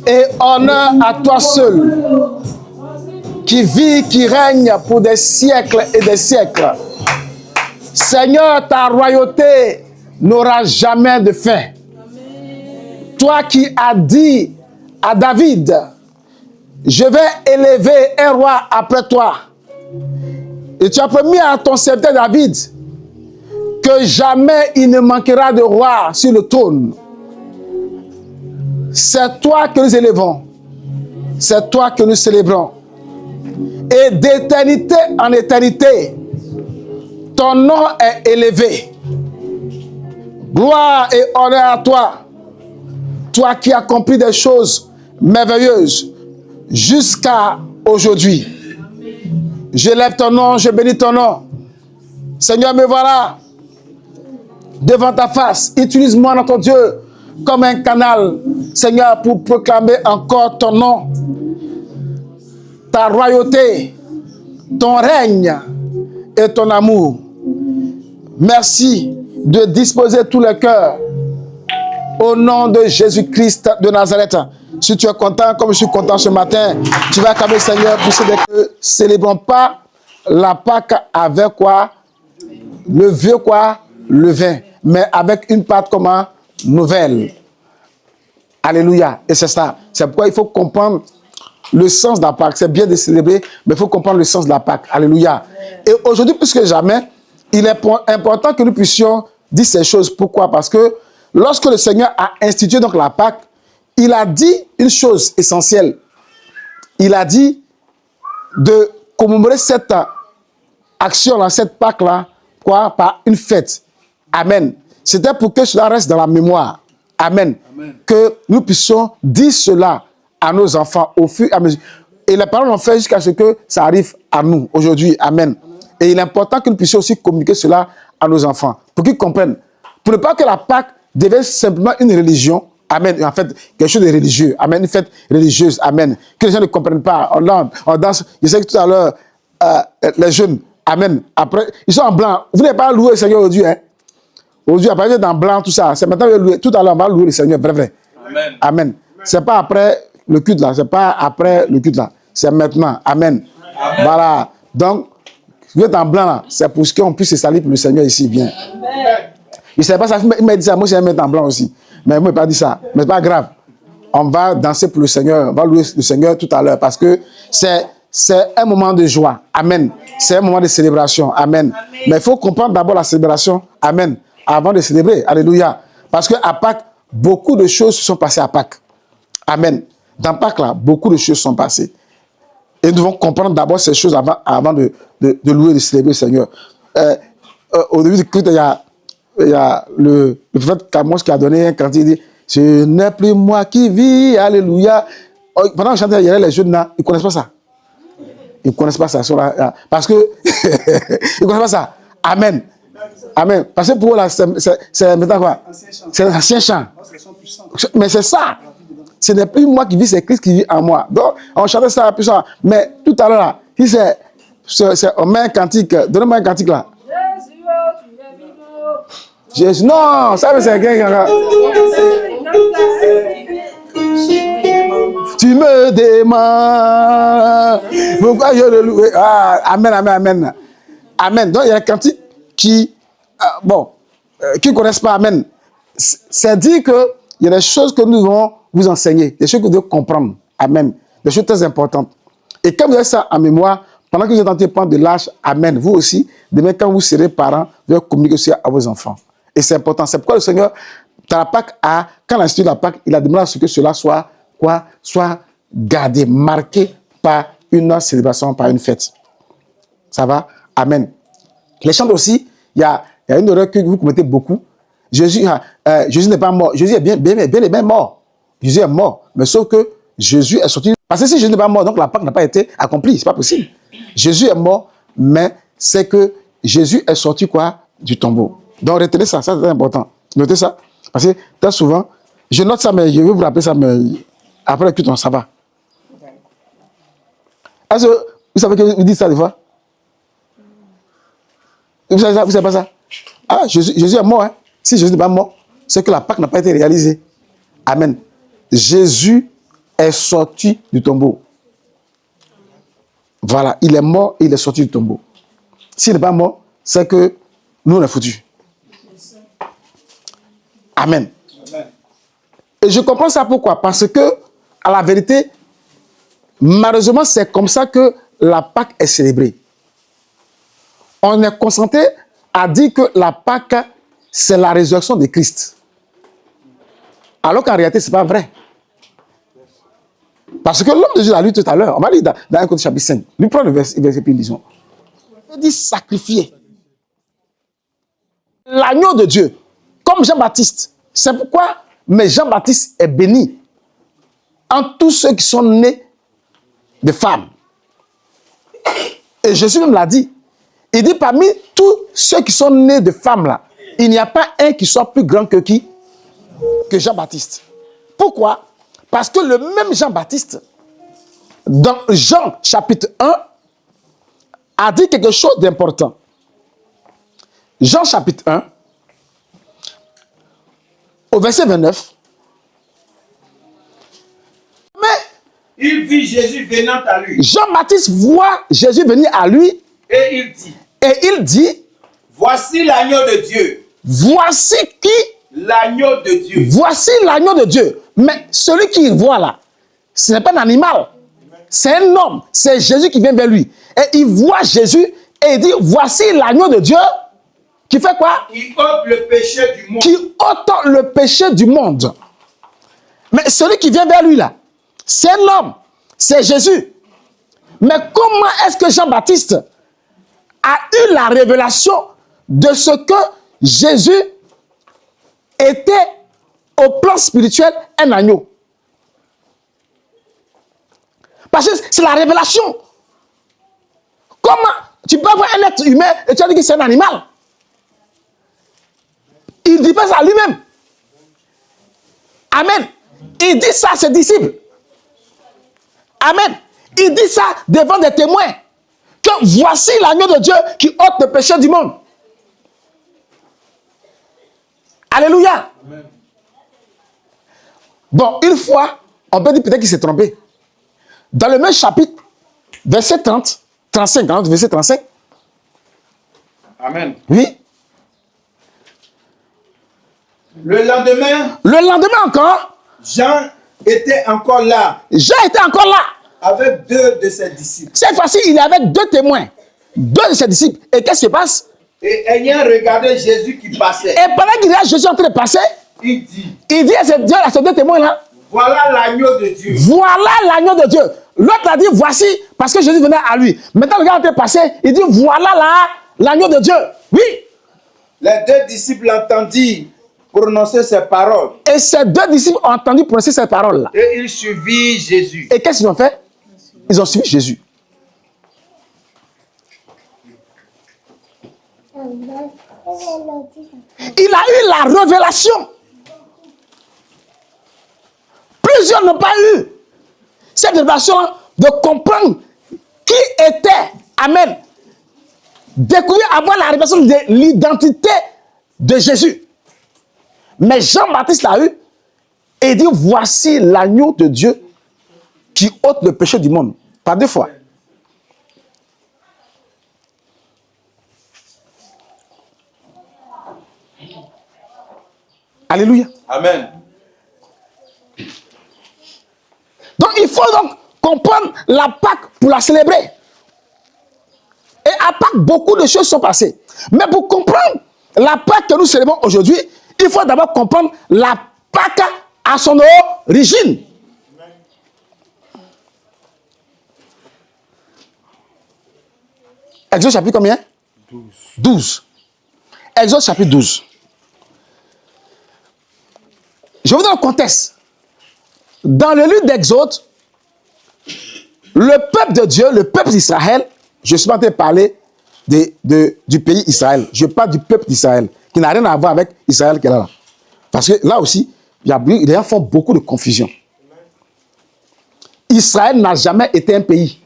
Et honneur à toi seul, qui vit, qui règne pour des siècles et des siècles. Seigneur, ta royauté n'aura jamais de fin. Toi qui as dit à David, je vais élever un roi après toi. Et tu as promis à ton serviteur David que jamais il ne manquera de roi sur le trône. C'est toi que nous élevons. C'est toi que nous célébrons. Et d'éternité en éternité, ton nom est élevé. Gloire et honneur à toi. Toi qui as accompli des choses merveilleuses jusqu'à aujourd'hui. J'élève ton nom, je bénis ton nom. Seigneur, me voilà devant ta face. Utilise-moi, notre Dieu, comme un canal, Seigneur, pour proclamer encore ton nom, ta royauté, ton règne et ton amour. Merci de disposer tous les cœurs au nom de Jésus-Christ de Nazareth. Si tu es content, comme je suis content ce matin, tu vas acclamer Seigneur pour ceux qui ne célébrons pas la Pâque avec quoi? Le vieux quoi? Le vin. Mais avec une pâte comment? Nouvelle. Alléluia. Et c'est ça. C'est pourquoi il faut comprendre le sens de la Pâque. C'est bien de célébrer, mais il faut comprendre le sens de la Pâque. Alléluia. Et aujourd'hui, plus que jamais, il est important que nous puissions dire ces choses. Pourquoi? Parce que lorsque le Seigneur a institué donc la Pâque, il a dit une chose essentielle. Il a dit de commémorer cette action-là, cette Pâque-là, quoi? Par une fête. Amen. C'était pour que cela reste dans la mémoire. Amen. Amen. Que nous puissions dire cela à nos enfants au fur et à mesure. Et les parents l'ont fait jusqu'à ce que ça arrive à nous aujourd'hui. Amen. Amen. Et il est important que nous puissions aussi communiquer cela à nos enfants. Pour qu'ils comprennent. Pour ne pas que la Pâque devienne simplement une religion. Amen. En fait, quelque chose de religieux. Amen. Une fête religieuse. Amen. Que les gens ne comprennent pas. On danse. Je sais que tout à l'heure, les jeunes, amen. Après, ils sont en blanc. Vous n'avez pas loué le Seigneur aujourd'hui. Hein? Aujourd'hui, après, vous êtes en blanc, tout ça. C'est maintenant que louer. Tout à l'heure, on va louer le Seigneur. Vrai, vrai. Amen. Amen. C'est pas après le culte là. C'est pas après le culte là. C'est maintenant. Amen. Amen. Voilà. Donc, vous êtes en blanc là. C'est pour qu'on puisse se salir pour le Seigneur ici. Bien. Amen. Il ne savait pas ça. Il m'a dit ça. Moi, je vais mettre en blanc aussi. Mais moi, il m'a pas dit ça. Mais c'est pas grave. On va danser pour le Seigneur. On va louer le Seigneur tout à l'heure parce que c'est un moment de joie. Amen. C'est un moment de célébration. Amen. Amen. Mais il faut comprendre d'abord la célébration. Amen. Avant de célébrer. Alléluia. Parce qu'à Pâques, beaucoup de choses se sont passées à Pâques. Amen. Dans Pâques, là, beaucoup de choses sont passées. Et nous devons comprendre d'abord ces choses avant de louer et de célébrer le Seigneur. Au début du culte, il y a le prophète Camos qui a donné un cantique. Il dit, ce n'est plus moi qui vis. Alléluia. Pendant que je chantais, il y avait les jeunes là. Ils ne connaissent pas ça. Ils ne connaissent pas ça. Parce que ils ne connaissent pas ça. Amen. Amen. Parce que pour eux, là, c'est maintenant quoi? C'est l'ancien chant. Mais c'est ça. Ce n'est plus moi qui vis, c'est Christ qui vit en moi. Donc, on chantait ça puissant. Mais tout à l'heure, là, on met un cantique. Donnez-moi un cantique là. Jésus, non, ça c'est quelqu'un. Tu me demandes pourquoi je le loue. Ah, amen, amen, amen. Amen. Donc, il y a un cantique qui ne connaissent pas, amen. C'est dire qu'il y a des choses que nous devons vous enseigner, des choses que vous devez comprendre, amen. Des choses très importantes. Et quand vous avez ça en mémoire, pendant que vous êtes en train de prendre de l'âge, amen, vous aussi, demain quand vous serez parents, vous devez communiquer aussi à vos enfants. Et c'est important. C'est pourquoi le Seigneur, dans la Pâque, quand il a institué la Pâque, il a demandé à ce que cela soit gardé, marqué par une célébration, par une fête. Ça va? Amen. Les chants aussi, il y a une erreur que vous commettez beaucoup. Jésus n'est pas mort. Jésus est bien et bien mort. Jésus est mort. Mais sauf que Jésus est sorti. Parce que si Jésus n'est pas mort, donc la Pâque n'a pas été accomplie. C'est pas possible. Jésus est mort, mais c'est que Jésus est sorti quoi? Du tombeau. Donc retenez ça, ça c'est important. Notez ça. Parce que très souvent, je note ça, mais je vais vous rappeler ça, mais après le culte, ça va. Est-ce que vous savez que vous dites ça des fois? Vous savez pas ça? Ah, Jésus est mort. Hein? Si Jésus n'est pas mort, c'est que la Pâque n'a pas été réalisée. Amen. Jésus est sorti du tombeau. Voilà, il est mort et il est sorti du tombeau. S'il n'est pas mort, c'est que nous, on est foutus. Amen. Amen. Et je comprends ça pourquoi? Parce que, à la vérité, malheureusement, c'est comme ça que la Pâque est célébrée. On est concentré à dire que la Pâque, c'est la résurrection de Christ. Alors qu'en réalité, ce n'est pas vrai. Parce que l'homme de Dieu l'a lu tout à l'heure. On va lire dans 1 Corinthiens chapitre 5. Lui prend le verset puis lisons. Il dit sacrifier l'agneau de Dieu, comme Jean-Baptiste. C'est pourquoi, mais Jean-Baptiste est béni en tous ceux qui sont nés de femmes. Et Jésus même l'a dit. Il dit parmi tous ceux qui sont nés de femmes là, il n'y a pas un qui soit plus grand que qui? Que Jean-Baptiste. Pourquoi? Parce que le même Jean-Baptiste, dans Jean chapitre 1, a dit quelque chose d'important. Jean chapitre 1, au verset 29. Mais il vit Jésus venant à lui. Jean-Baptiste voit Jésus venir à lui. Et il dit, voici l'agneau de Dieu. Voici qui? L'agneau de Dieu. Voici l'agneau de Dieu. Mais celui qui voit là, ce n'est pas un animal. C'est un homme. C'est Jésus qui vient vers lui. Et il voit Jésus et il dit, voici l'agneau de Dieu qui fait quoi? Qui ôte le péché du monde. Qui ôte le péché du monde. Mais celui qui vient vers lui là, c'est un homme. C'est Jésus. Mais comment est-ce que Jean-Baptiste a eu la révélation de ce que Jésus était au plan spirituel un agneau? Parce que c'est la révélation. Comment tu peux avoir un être humain et tu as dit que c'est un animal? Il ne dit pas ça à lui-même. Amen. Il dit ça à ses disciples. Amen. Il dit ça devant des témoins. Que voici l'agneau de Dieu qui ôte le péché du monde. Alléluia. Amen. Bon, une fois, on peut dire peut-être qu'il s'est trompé. Dans le même chapitre, verset 30, 35, hein, verset 35. Amen. Oui. Le lendemain encore, Jean était encore là. Jean était encore là. Avec deux de ses disciples. Cette fois-ci, il est avec deux témoins. Deux de ses disciples. Et qu'est-ce qui se passe? Et ayant regardé Jésus qui passait. Et pendant qu'il regarde Jésus en train de passer, il dit à ces deux témoins-là, voilà l'agneau de Dieu. Voilà l'agneau de Dieu. L'autre a dit voici, parce que Jésus venait à lui. Maintenant, le gars en train de passer, il dit voilà là, l'agneau de Dieu. Oui. Les deux disciples entendirent prononcer ces paroles. Et ces deux disciples ont entendu prononcer ces paroles-là. Et ils suivirent Jésus. Et qu'est-ce qu'ils ont fait? Ils ont suivi Jésus. Il a eu la révélation. Plusieurs n'ont pas eu cette révélation de comprendre qui était. Amen. Découvrir, avoir la révélation de l'identité de Jésus. Mais Jean-Baptiste l'a eu et dit voici l'agneau de Dieu qui ôte le péché du monde. Par deux fois. Alléluia. Amen. Donc il faut donc comprendre la Pâque pour la célébrer. Et à Pâque, beaucoup de choses sont passées. Mais pour comprendre la Pâque que nous célébrons aujourd'hui, il faut d'abord comprendre la Pâque à son origine. Exode chapitre combien? 12. Exode chapitre 12. Je vous donne le contexte. Dans le livre d'Exode, le peuple de Dieu, le peuple d'Israël, je ne suis pas en train de parler du pays Israël. Je parle du peuple d'Israël, qui n'a rien à voir avec Israël qui est là. Parce que là aussi, les gens font beaucoup de confusion. Israël n'a jamais été un pays.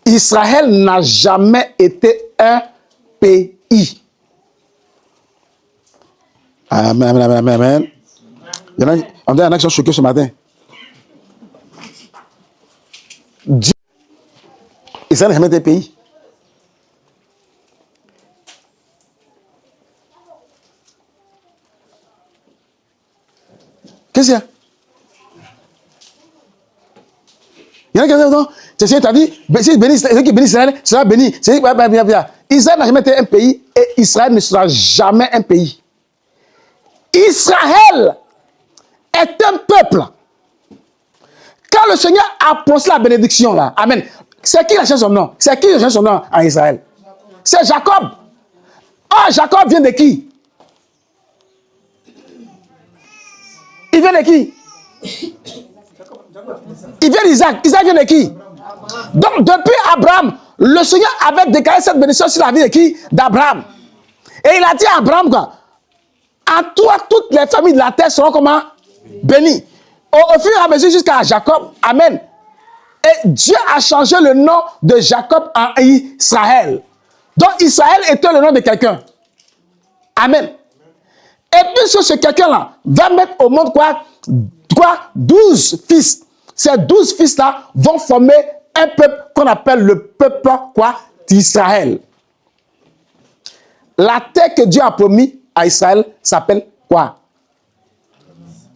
Israël n'a jamais été un pays. Amen, amen, amen. Il y en a qui sont choqués ce matin. Dieu, Israël n'a jamais été un pays. Qu'est-ce qu'il y a? Il y en a qui disent, non, c'est t'as dit, celui qui bénit Israël sera béni. Israël n'a jamais été un pays et Israël ne sera jamais un pays. Israël est un peuple. Quand le Seigneur a prononcé la bénédiction là, amen. C'est qui a changé son nom? C'est qui a changé son nom en Israël? C'est Jacob. Ah, Jacob vient de qui? Il vient de qui? Il vient d'Isaac. Isaac vient de qui? Donc, depuis Abraham, le Seigneur avait déclaré cette bénédiction sur la vie de qui? D'Abraham. Et il a dit à Abraham, quoi? En toi, toutes les familles de la terre seront comment? Bénies. Au fur et à mesure jusqu'à Jacob. Amen. Et Dieu a changé le nom de Jacob en Israël. Donc, Israël était le nom de quelqu'un. Amen. Et puis, ce quelqu'un-là va mettre au monde quoi? 12 fils. Ces 12 fils-là vont former un peuple qu'on appelle le peuple quoi? D'Israël. La terre que Dieu a promis à Israël s'appelle quoi?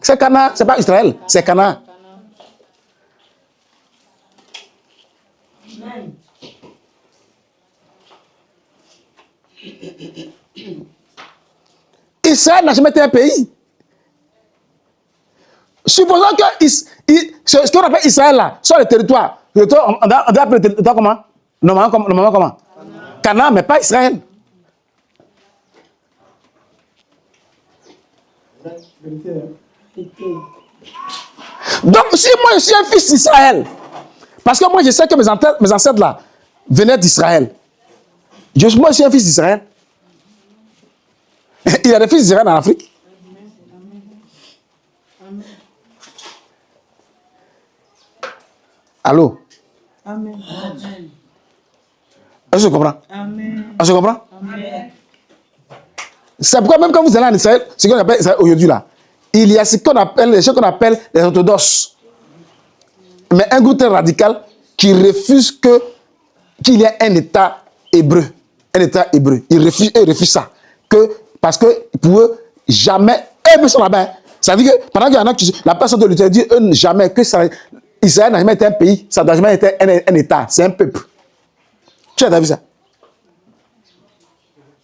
C'est Canaan, c'est pas Israël, c'est Canaan. Israël n'a jamais été un pays. Supposons que ce qu'on appelle Israël là, sur le territoire, on doit appeler le territoire comment? Normalement comment? Canaan, mais pas Israël. Donc, si moi je suis un fils d'Israël, parce que moi je sais que mes ancêtres là venaient d'Israël, moi je suis un fils d'Israël. Il y a des fils d'Israël en Afrique. Allô? Amen. Est-ce que tu comprends? Amen. Est-ce que tu comprends? Amen. C'est pourquoi même quand vous allez en Israël, ce qu'on appelle Israël aujourd'hui là, il y a ce qu'on appelle, les gens qu'on appelle les orthodoxes. Mais un groupe très radical qui refuse qu'il y ait un État hébreu. Un État hébreu. Ils refusent ça. Parce que pour eux, jamais, eux sont là-bas. Ça veut dire que pendant qu'il y en a qui, la personne de l'État dit, eux, jamais, que ça, Israël n'a jamais été un pays, ça n'a jamais été un État, c'est un peuple. Qui a vu ça?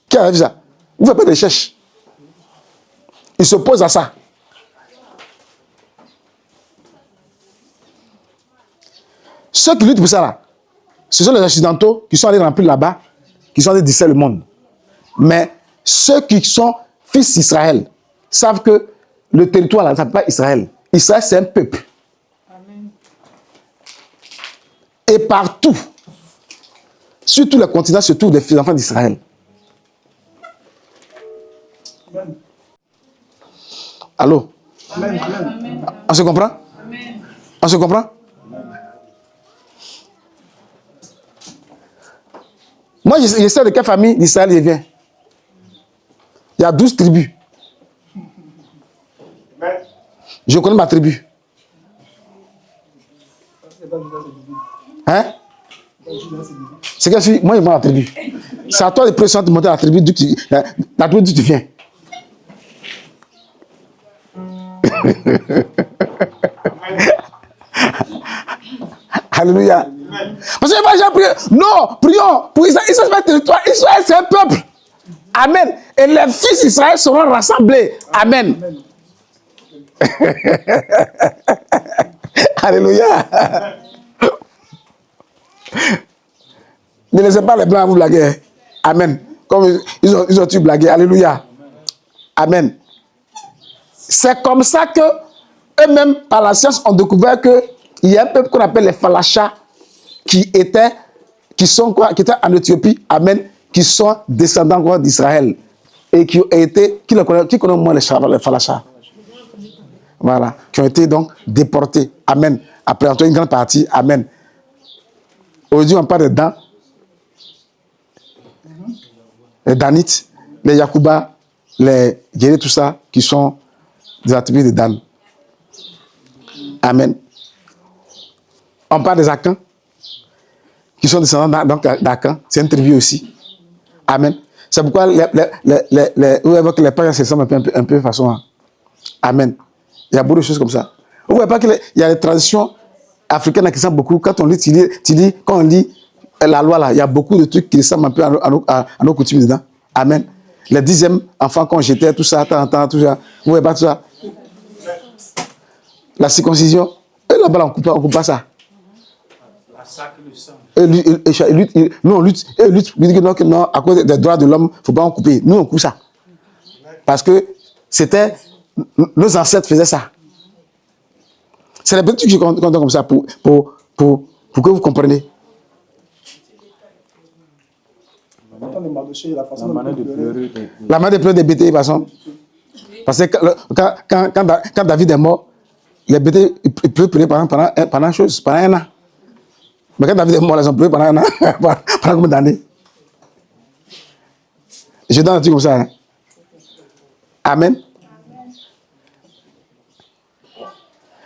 Qui a vu ça? Vous faites pas de recherche. Ils s'opposent à ça. Ceux qui luttent pour ça, là, ce sont les Occidentaux qui sont allés remplir là-bas, qui sont allés distraire le monde. Mais ceux qui sont fils d'Israël savent que le territoire, là, ça ne s'appelle pas Israël. Israël, c'est un peuple. Amen. Et partout, sur tous les continents, surtout les enfants d'Israël. Allô? Amen. Amen. On se comprend? Amen. On se comprend? Moi, je sais de quelle famille d'Israël il vient. Il y a 12 tribus. Je connais ma tribu. Hein? C'est que moi, je vois la tribu. C'est à toi de présenter de monter la tribu d'où tu viens. Alléluia. Parce que les gens prient. Non, prions pour Israël. Israël, c'est un territoire. Israël, c'est un peuple. Amen. Et les fils d'Israël seront rassemblés. Amen. Alléluia. Ne laissez pas les blancs vous blaguer. Amen. Comme ils ont tué blagué. Alléluia. Amen. C'est comme ça que eux-mêmes, par la science, ont découvert qu'il y a un peuple qu'on appelle les Falachas qui étaient en Éthiopie. Amen. Qui sont descendants d'Israël. Et qui ont été, qui connaît moins les Falachas? Voilà. Qui ont été donc déportés. Amen. Après, une grande partie. Amen. Aujourd'hui, on parle des dents. Les Danites, les Yakuba, les Guérés, tout ça, qui sont des attributs de Dan. Amen. On parle des Akans, qui sont descendants d'Akan. C'est une tribu aussi. Amen. C'est pourquoi les païens se ressemblent un peu de façon. Amen. Il y a beaucoup de choses comme ça. Vous ne voyez pas qu'il y a des traditions africaines qui ressemblent beaucoup. Quand on lit la loi, là, il y a beaucoup de trucs qui ressemblent un peu à nos coutumes dedans. Amen. Les 10e enfants qu'on jetait, tout ça, tout ça. Vous ne voyez pas tout ça? La circoncision. Et là-bas, on ne coupe pas ça. La sac, le sang. Nous, on lutte. Et lutte. Non, à cause des droits de l'homme, il ne faut pas en couper. Nous, on coupe ça. Parce que c'était. Nos ancêtres faisaient ça. C'est les petits trucs que je compte comme ça pour que vous compreniez. La manière de pleurer des bêtés, de toute façon. Parce que quand David est mort, les bêtés, ils peuvent pleurer pendant un an. Mais quand David est mort, ils ont pleuré pendant un an. Pendant combien d'années? Je donne un truc comme ça. Hein. Amen.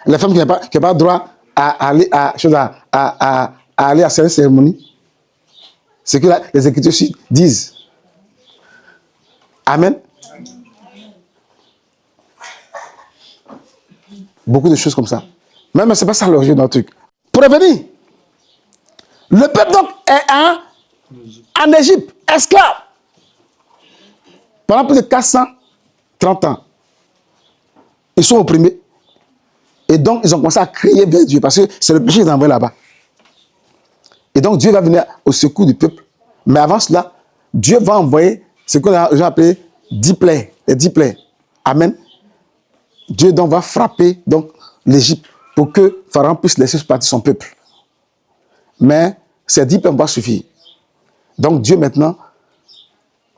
Les femmes qui n'ont pas droit à aller à certaines cérémonies, c'est que les Écritures disent. Amen. Beaucoup de choses comme ça. Même ce n'est pas ça l'origine d'un truc. Pour revenir, le peuple donc est en Égypte, esclave, pendant plus de 430 ans. Ils sont opprimés. Et donc, ils ont commencé à crier vers Dieu, parce que c'est le péché qu'ils ont envoyé là-bas. Et donc, Dieu va venir au secours du peuple. Mais avant cela, Dieu va envoyer ce qu'on a appelé 10 plaies, les 10 plaies. Amen. Dieu donc va frapper l'Égypte pour que Pharaon puisse laisser partir son peuple. Mais ces 10 plaies ne vont pas suffire. Donc, Dieu maintenant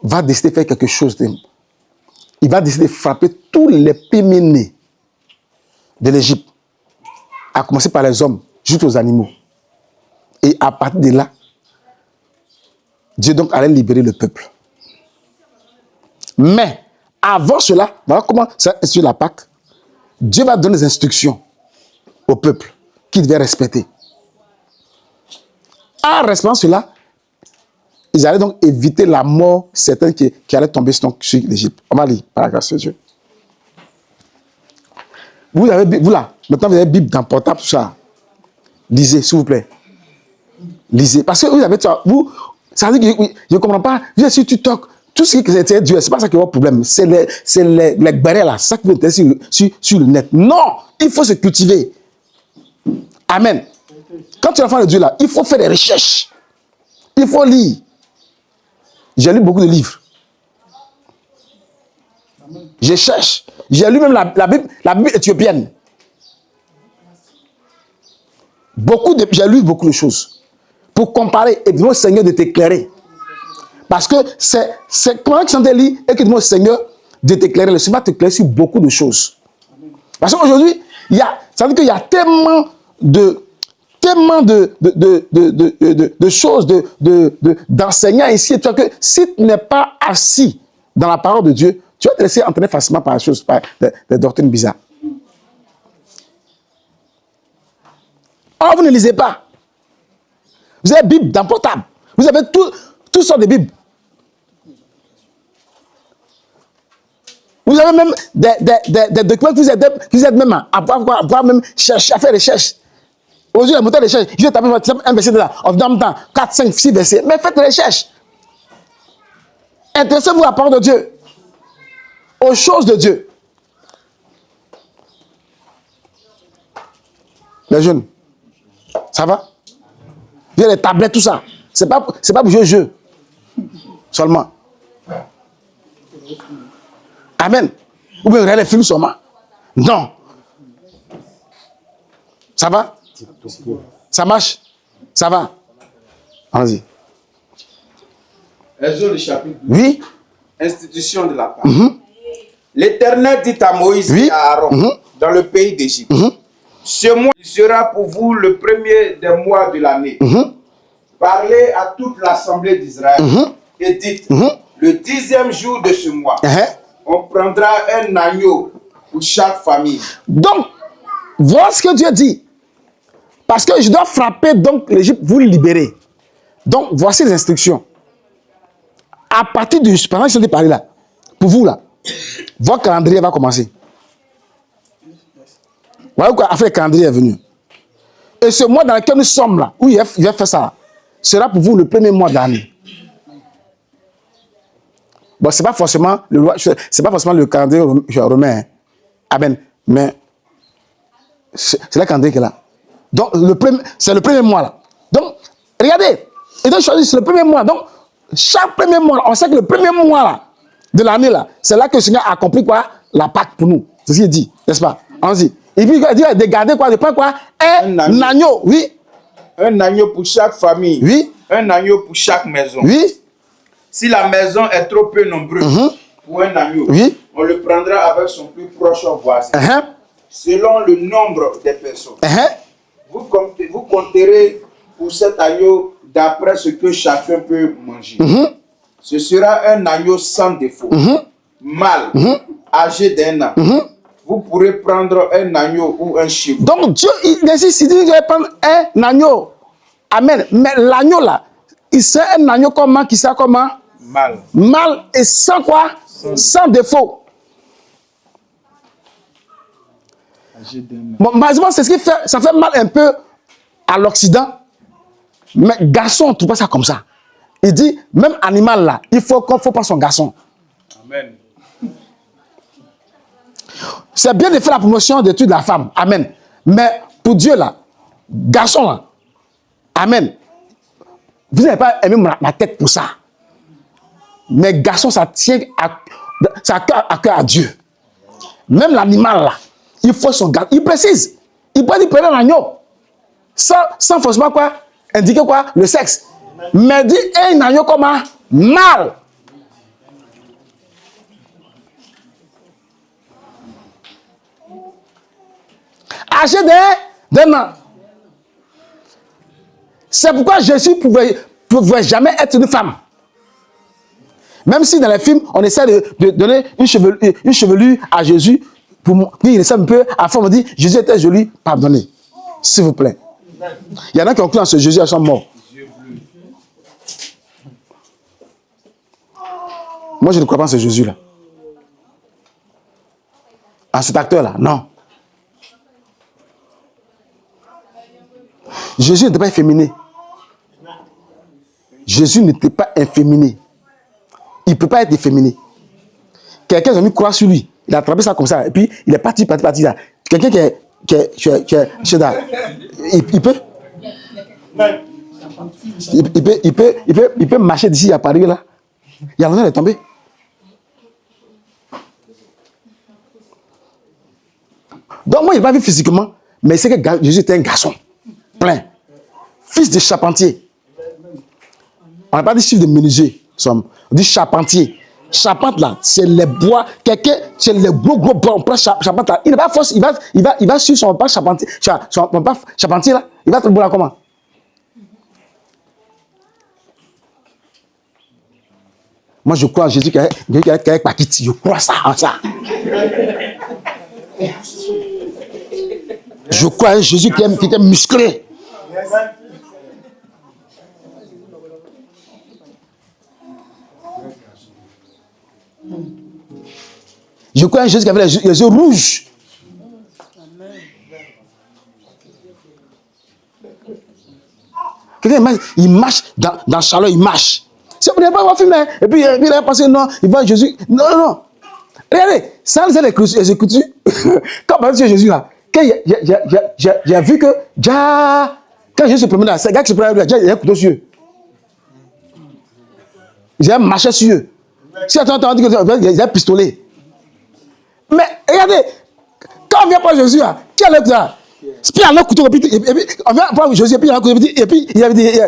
va décider de faire quelque chose. Il va décider de frapper tous les péménés de l'Égypte, à commencer par les hommes, jusqu'aux animaux. Et à partir de là, Dieu donc allait libérer le peuple. Mais avant cela, voilà comment ça est sur la Pâque. Dieu va donner des instructions au peuple qu'il devait respecter. En respectant cela, ils allaient donc éviter la mort certaine qui allait tomber sur l'Égypte. On va lire par la grâce de Dieu. Vous là, maintenant vous avez Bible dans le portable, tout ça. Lisez, s'il vous plaît. Lisez. Parce que vous avez ça, ça veut dire que je ne comprends pas. Si tu toques, tout ce qui est Dieu, ce n'est pas ça qui est votre problème. C'est les barrières là, c'est ça qui vous intéresse sur le net. Non, il faut se cultiver. Amen. Quand tu es enfant de Dieu là, il faut faire des recherches. Il faut lire. J'ai lu beaucoup de livres. Je cherche. J'ai lu même la Bible éthiopienne. J'ai lu beaucoup de choses. Pour comparer et demander au Seigneur de t'éclairer. Parce que c'est comment tu chantes lire et que demande au Seigneur de t'éclairer. Le Seigneur va t'éclairer sur beaucoup de choses. Parce qu'aujourd'hui, ça veut dire qu'il y a tellement de choses, d'enseignants ici, que si tu n'es pas assis dans la parole de Dieu, tu vas te laisser entraîner facilement par des doctrines bizarres. Or, vous ne lisez pas. Vous avez Bible dans le portable. Vous avez toutes sortes de Bibles. Vous avez même des documents qui vous aident même à pouvoir même chercher, à faire des recherches. Aujourd'hui, la moteur de recherche, je vais taper un verset de là, en même temps, 4, 5, 6 versets, mais faites des recherches. Intéressez-vous à la parole de Dieu, aux choses de Dieu. Les jeunes, ça va? Il y a les tablettes, tout ça. C'est pas pour jouer au jeu. Seulement. Amen. Ou bien regarder les films seulement. Non. Ça va? Ça marche? Ça va? Allons-y. Exode chapitre 2. Oui. Institution de la Pâque. L'Éternel dit à Moïse et à Aaron dans le pays d'Égypte. Ce mois sera pour vous le premier des mois de l'année. Parlez à toute l'assemblée d'Israël et dites, le 10e jour de ce mois, on prendra un agneau pour chaque famille. Donc, Voilà ce que Dieu dit. Parce que je dois frapper donc l'Égypte, vous libérer. Donc, voici les instructions. À partir du... Pendant que je suis parlé là, pour vous là, votre calendrier va commencer. Voilà pourquoi après le calendrier est venu. Et ce mois dans lequel nous sommes là, où il va faire ça, sera pour vous le premier mois d'année. Bon, c'est pas forcément le calendrier romain. Hein. Amen. Mais c'est le calendrier qui est là. Donc, c'est le premier mois là. Donc, regardez. Et donc, c'est le premier mois. Donc, chaque premier mois, on sait que le premier mois là, de l'année là, c'est là que le Seigneur a accompli quoi? La Pâque pour nous. C'est ce qu'il dit, n'est-ce pas? Allons-y. Et puis, il dit de garder quoi? De prendre quoi? Un agneau. Oui. Un agneau pour chaque famille. Oui. Un agneau pour chaque maison. Oui. Si la maison est trop peu nombreuse pour un agneau, oui. On le prendra avec son plus proche voisin. Selon le nombre des personnes. Vous compterez pour cet agneau d'après ce que chacun peut manger. Ce sera un agneau sans défaut, mâle, âgé d'1 an. Vous pourrez prendre un agneau ou un chevreau. Donc Dieu, il décide, si Dieu va prendre un agneau. Amen. Mais l'agneau là, il sera un agneau comment? Qui sera comment? Mâle. Mâle et sans quoi? Sans défaut. Bon, malheureusement, c'est ce qui fait, ça fait mal un peu à l'Occident. Mais garçon, on ne trouve pas ça comme ça. Il dit, même animal là, il faut qu'on ne faut pas son garçon. Amen. C'est bien de faire la promotion de toute la femme. Amen. Mais pour Dieu là, garçon là, amen. Vous n'avez pas aimé ma tête pour ça. Mais garçon, ça tient à cœur à Dieu. Même l'animal là, il faut son garçon. Il précise. Il peut dire prendre un agneau. Sans forcément quoi? Indiquer quoi? Le sexe. Mais dit un agneau comme un mâle. Âgé d'un an. C'est pourquoi Jésus ne pouvait jamais être une femme. Même si dans les films, on essaie de donner une chevelure à Jésus, pour qu'il essaie un peu, à la fin on dit, Jésus était joli, pardonnez. S'il vous plaît. Il y en a qui ont cru en ce Jésus, ils sont morts. Moi, je ne crois pas en ce Jésus-là. En cet acteur-là, non. Jésus n'était pas efféminé. Jésus n'était pas efféminé. Il ne peut pas être efféminé. Quelqu'un a mis croix sur lui. Il a attrapé ça comme ça. Et puis, il est parti là. Quelqu'un qui est là. Il peut. Il peut marcher d'ici à Paris là. Il y a longtemps, il est tombé. Donc, moi, il n'a pas vu physiquement, mais c'est que Jésus était un garçon. Plein. Fils de charpentier. On n'a pas dit fils de menuisier. On dit charpentier. Charpente là, c'est les bois. Quelqu'un, c'est les gros bois. On prend charpente là. Il n'a pas force. Il va sur son pas charpentier. Son pas charpentier là. Il va être bon là comment? Moi, je crois en Jésus qui est Pakiti. Je crois ça en ça. Je crois en Jésus qui était musclé. Je crois en Jésus qui avait les yeux rouges. Quelqu'un il marche dans la chaleur, il marche. Si vous n'avez pas voir film, et puis il a pensé, non, il va Jésus. Non. Regardez, ça c'est les écritures. Quand on parle de Jésus là, j'ai vu que quand Jésus se promène là, c'est le gars qui se promène là, il y a un couteau sur eux. Il y a un machet sur eux. Si on dit qu'il y a un pistolet. Mais regardez, quand on vient prendre Jésus là, qui a l'autre là? Puis il y a un couteau, et puis on vient prendre Jésus, et puis il y a un couteau, et puis il avait dit,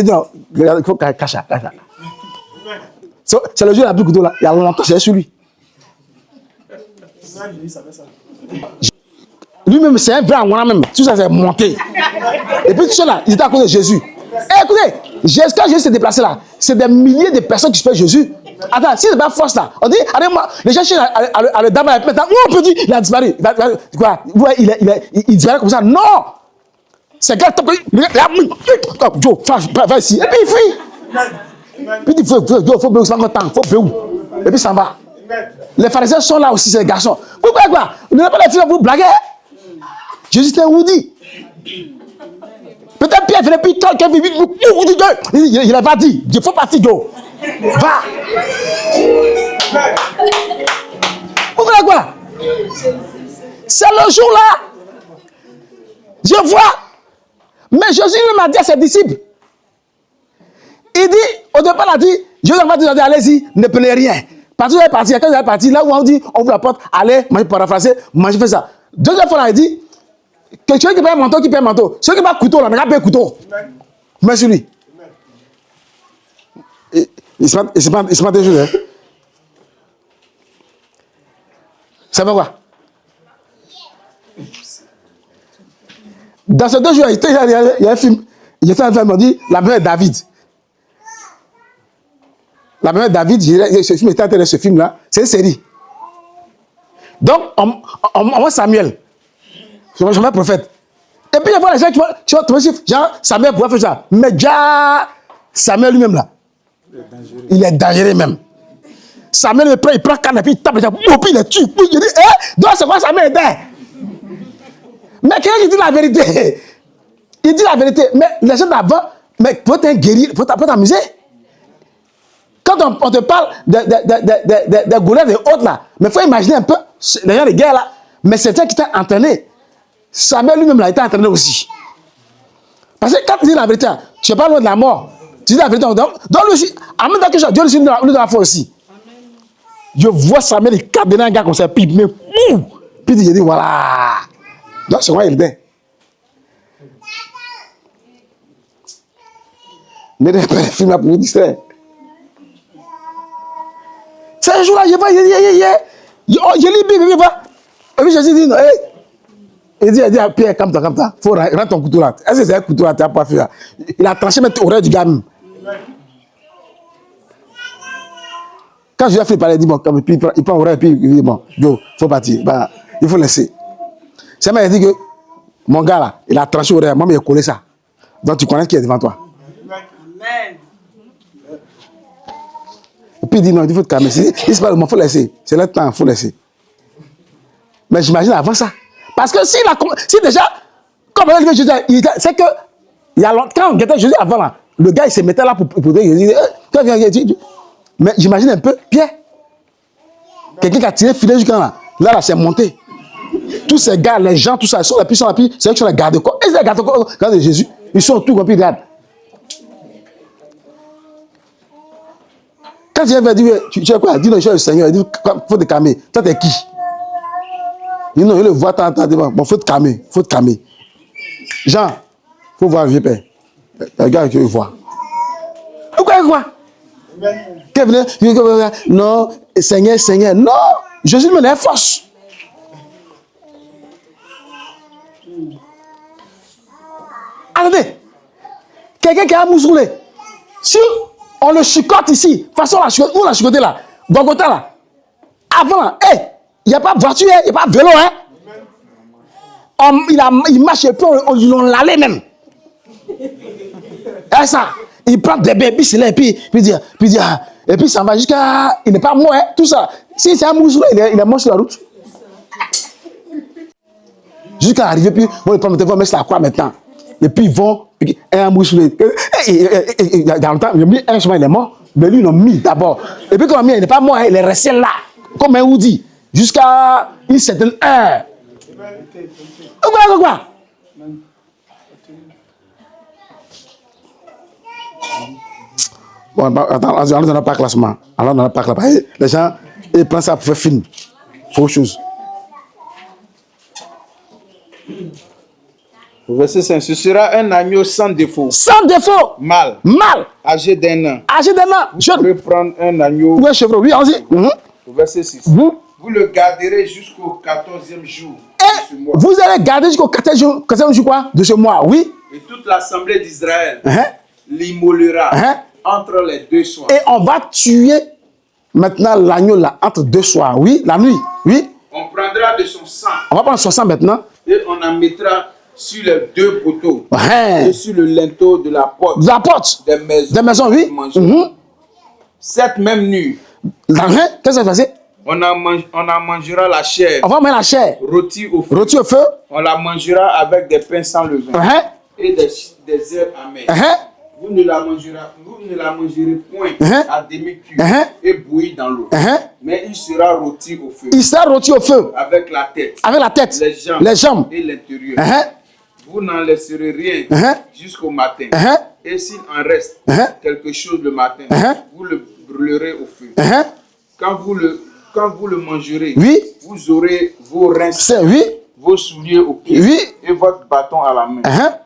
non, il faut cacher ça. C'est le Dieu qui a pris le couteau là, il y a longtemps, c'est sur lui. Lui-même, c'est un vrai Angola même. Tout ça, c'est monté. Et puis tout ça là, il était à côté de Jésus. Et écoutez, quand Jésus s'est déplacé là, c'est des milliers de personnes qui suivent Jésus. Attends, si c'est pas force là, on dit, allez, moi, les gens cherchent à le damer. Maintenant, on peut dire, il a disparu. Quoi? Il disparaît comme ça. Non! C'est gars, Joe, va ici. Et puis il fuit. Puis il faut béou, c'est pas temps, faut béou. Et puis ça va. Les pharisiens sont là aussi, ces garçons. Pourquoi quoi? Vous n'avez pas les filles, vous blaguez? Jésus te vous dit. Peut-être Pierre venait, puis quelqu'un il a pas dit. Il faut partir, Joe. Va. Vous voyez quoi? C'est le jour là. Je vois. Mais Jésus lui m'a dit à ses disciples. Il dit, au départ, il a dit, Jésus m'a dit, allez-y, ne prenez rien. Parce que vous êtes parti, quand vous êtes parti, là où on dit, on vous apporte, allez, moi je paraphraser, moi je fais ça. Deuxième fois, il a dit, que celui qui paye un manteau, qui paye un manteau. Celui qui paye un couteau, là, n'a pas un couteau. Merci lui. Il se prend des choses. Ça va quoi? Dans ces 2 jours, il y a un film. Il était un film, on dit, la meilleure David. La meilleure David, ce film était intéressant, ce film-là, c'est une série. Donc, on voit Samuel. Je vois un prophète. Et puis, il y a les gens qui vont tomber sur genre, Samuel pourrait faire ça. Mais déjà, Samuel lui-même, là, il est dangereux même. Samuel il prend canne et puis il tape, puis il est tue. Puis il dit, donc c'est quoi Samuel était? Mais quelqu'un qui dit la vérité, il dit la vérité. Mais les gens d'avant, mais pour être un guerrier, pour t'amuser. Quand on te parle des Goliath et autres là, mais il faut imaginer un peu les gens de guerre là. Mais c'est eux qui t'ont entraîné. Samuel lui-même a été entraîné aussi. Parce que quand tu dis la vérité, tu n'es pas loin de la mort. Tu dis la vérité, donc lui aussi, en même temps que Dieu lui donne la foi aussi. Je vois Samuel, il capte un gars comme ça, puis mais puis il dit voilà. Donc c'est moi il est. Ne pas les films pour vous distraire. C'est un jour-là, je vois, je lis Bible, je vois. Et puis Jésus dit, non, il dit à Pierre, calme-toi, faut rendre ton couteau là. Est-ce que c'est un couteau là, tu n'as pas fait là? Il a tranché même l'oreille du gars même. Quand Jésus a fait parler, il dit, bon, puis il prend l'oreille, puis il dit, bon, il faut partir. Bah, il faut laisser. C'est moi, il dit que mon gars là, il a tranché l'oreille, moi, il a collé ça. Donc tu connais qui est devant toi. Amen. Et puis il dit non, il faut te calmer. Il se parle, il faut laisser. C'est le temps, il faut laisser. Mais j'imagine avant ça. Parce que si déjà, comme on Jésus, c'est que il y a longtemps, quand on guettait Jésus avant là, le gars il se mettait là pour dire, mais j'imagine un peu, Pierre, quelqu'un qui a tiré filet jusqu'à là, là c'est monté. Tous ces gars, les gens, tout ça, ils sont là, puis c'est eux qui sont les garde-corps. Et les garde-corps, regardez Jésus, ils sont tout comme ils regardent. Quand il va dire, tu sais quoi, dis le Seigneur, il dit, faut te calmer. Toi, t'es qui? Il dit, non, il le voit, bon, faut te calmer, Jean, faut voir le vieux père. Regarde qu'il voit. Pourquoi? Non, Seigneur, non, Jésus me donne force. Attendez, quelqu'un qui a moussoulé, si on le chicote ici, de toute façon, où on l'a chicoté là, Golgotha là, avant, il n'y a pas de voiture, il n'y a pas de vélo, il marche et puis on l'allait même. Et ça, il prend des bébés, et puis ça va jusqu'à, il n'est pas mort, tout ça. Si c'est un moussoulé, il est mort sur la route. Jusqu'à arriver, puis bon, ils prennent le téléphone, mais c'est à quoi maintenant? Et puis ils vont, un moussoulé. Il y a longtemps, ils ont mis un chemin, il est mort. Mais lui, ils l'ont mis d'abord. Et puis quand il n'est pas mort, il est resté là. Comme un Woody. Jusqu'à une certaine heure. Quoi? Bon, attends, allons dans pas classement. Alors dans pas classement. Les gens, ils prennent ça pour faire film. Faut autre chose. Verset 5. Ce sera un agneau sans défaut. Sans défaut. Mâle. Âgé d'un an. Je peux prendre un agneau. Oui, un chevreau. Oui, allons-y. Verset 6. Vous le garderez jusqu'au 14e jour de ce mois. Vous allez garder jusqu'au 14e jour quoi? De ce mois, oui. Et toute l'assemblée d'Israël l'immolera entre les deux soirs. Et on va tuer Maintenant, l'agneau là, entre deux soirs. Oui, la nuit. Oui. On prendra de son sang. On va prendre son sang maintenant. Et on en mettra sur les deux poteaux. Ouais. Et sur le linteau de la porte. De la porte. Des maisons. Des maisons, oui. Cette même nuit. Qu'est-ce qui va se passer? On en mangera la chair. On va manger la chair. Rôtie au feu. Rôtie au feu. On la mangera avec des pains sans levain. Et des herbes amères. Vous ne la mangerez point à demi-cuit et bouillie dans l'eau. Mais il sera rôti au feu. Il sera rôti au feu. Avec la tête. Avec la tête. Les jambes. Et l'intérieur. Vous n'en laisserez rien jusqu'au matin. Et s'il en reste quelque chose le matin, vous le brûlerez au feu. Quand vous le mangerez, vous aurez vos reins, vos souliers aux pieds et votre bâton à la main.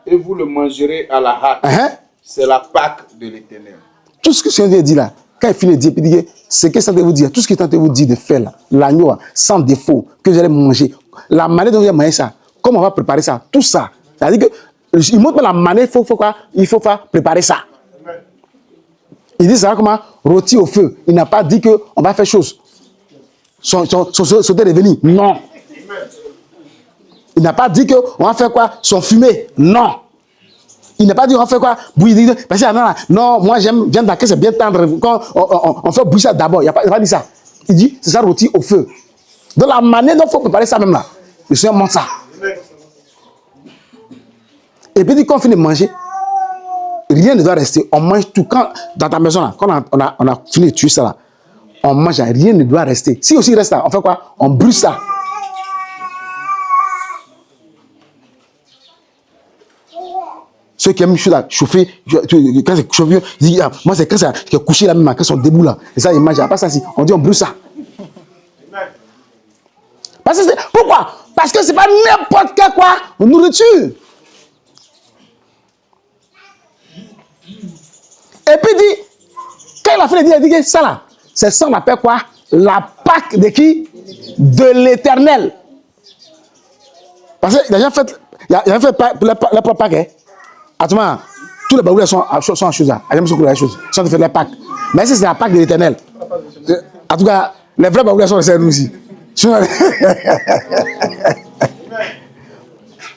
Et vous le mangerez à la hâte. C'est la Pâque de l'Éternel. Tout ce que je viens de dire là, quand il finit de dire, il dit, c'est que ça de vous dire, tout ce qu'il est en train de vous dire de faire là, l'agneau sans défaut, que vous allez manger, la manière dont vous allez manger ça, comment on va préparer ça, tout ça. C'est-à-dire qu'il montre la manière, il faut préparer ça. Il dit ça comment rôti au feu. Il n'a pas dit qu'on va faire chose. Sauter revenir. Non. Il n'a pas dit qu'on va faire quoi? Son fumé. Non. Il n'a pas dit on va faire quoi? Bouillir. Parce que non, moi j'aime viande d'accueil, c'est bien tendre. Quand on fait bouillir ça d'abord, il n'a pas dit ça. Il dit c'est ça rôti au feu. De la manière dont il faut préparer ça même là. Le Seigneur montre ça. Et puis quand on finit de manger, rien ne doit rester. On mange tout. Quand dans ta maison là, quand on a fini de tuer ça là, on mange, rien ne doit rester. Si aussi il reste là, on fait quoi? On brûle ça. Ceux qui aiment chauffer, quand c'est chauffé, ils disent, moi c'est quand c'est couché là même, quand ils sont debout là. Et ça, ils mangent. Pas ça, si. On dit on brûle ça. Pourquoi? Parce que c'est pas n'importe quelle quoi nourriture. Et puis il dit, quand il a fait le dire, il dit que ça là, c'est ça on appelle quoi? La Pâque de qui? De l'Éternel. Parce qu'il a déjà fait, la propre Pâque. Hein? Attends, tous les baoulés sont en chose là. Ils sont la chose. Ils sont fait la Pâque. Mais si c'est la Pâque de l'Éternel. En tout cas, les vrais baoulés sont restés nous ici.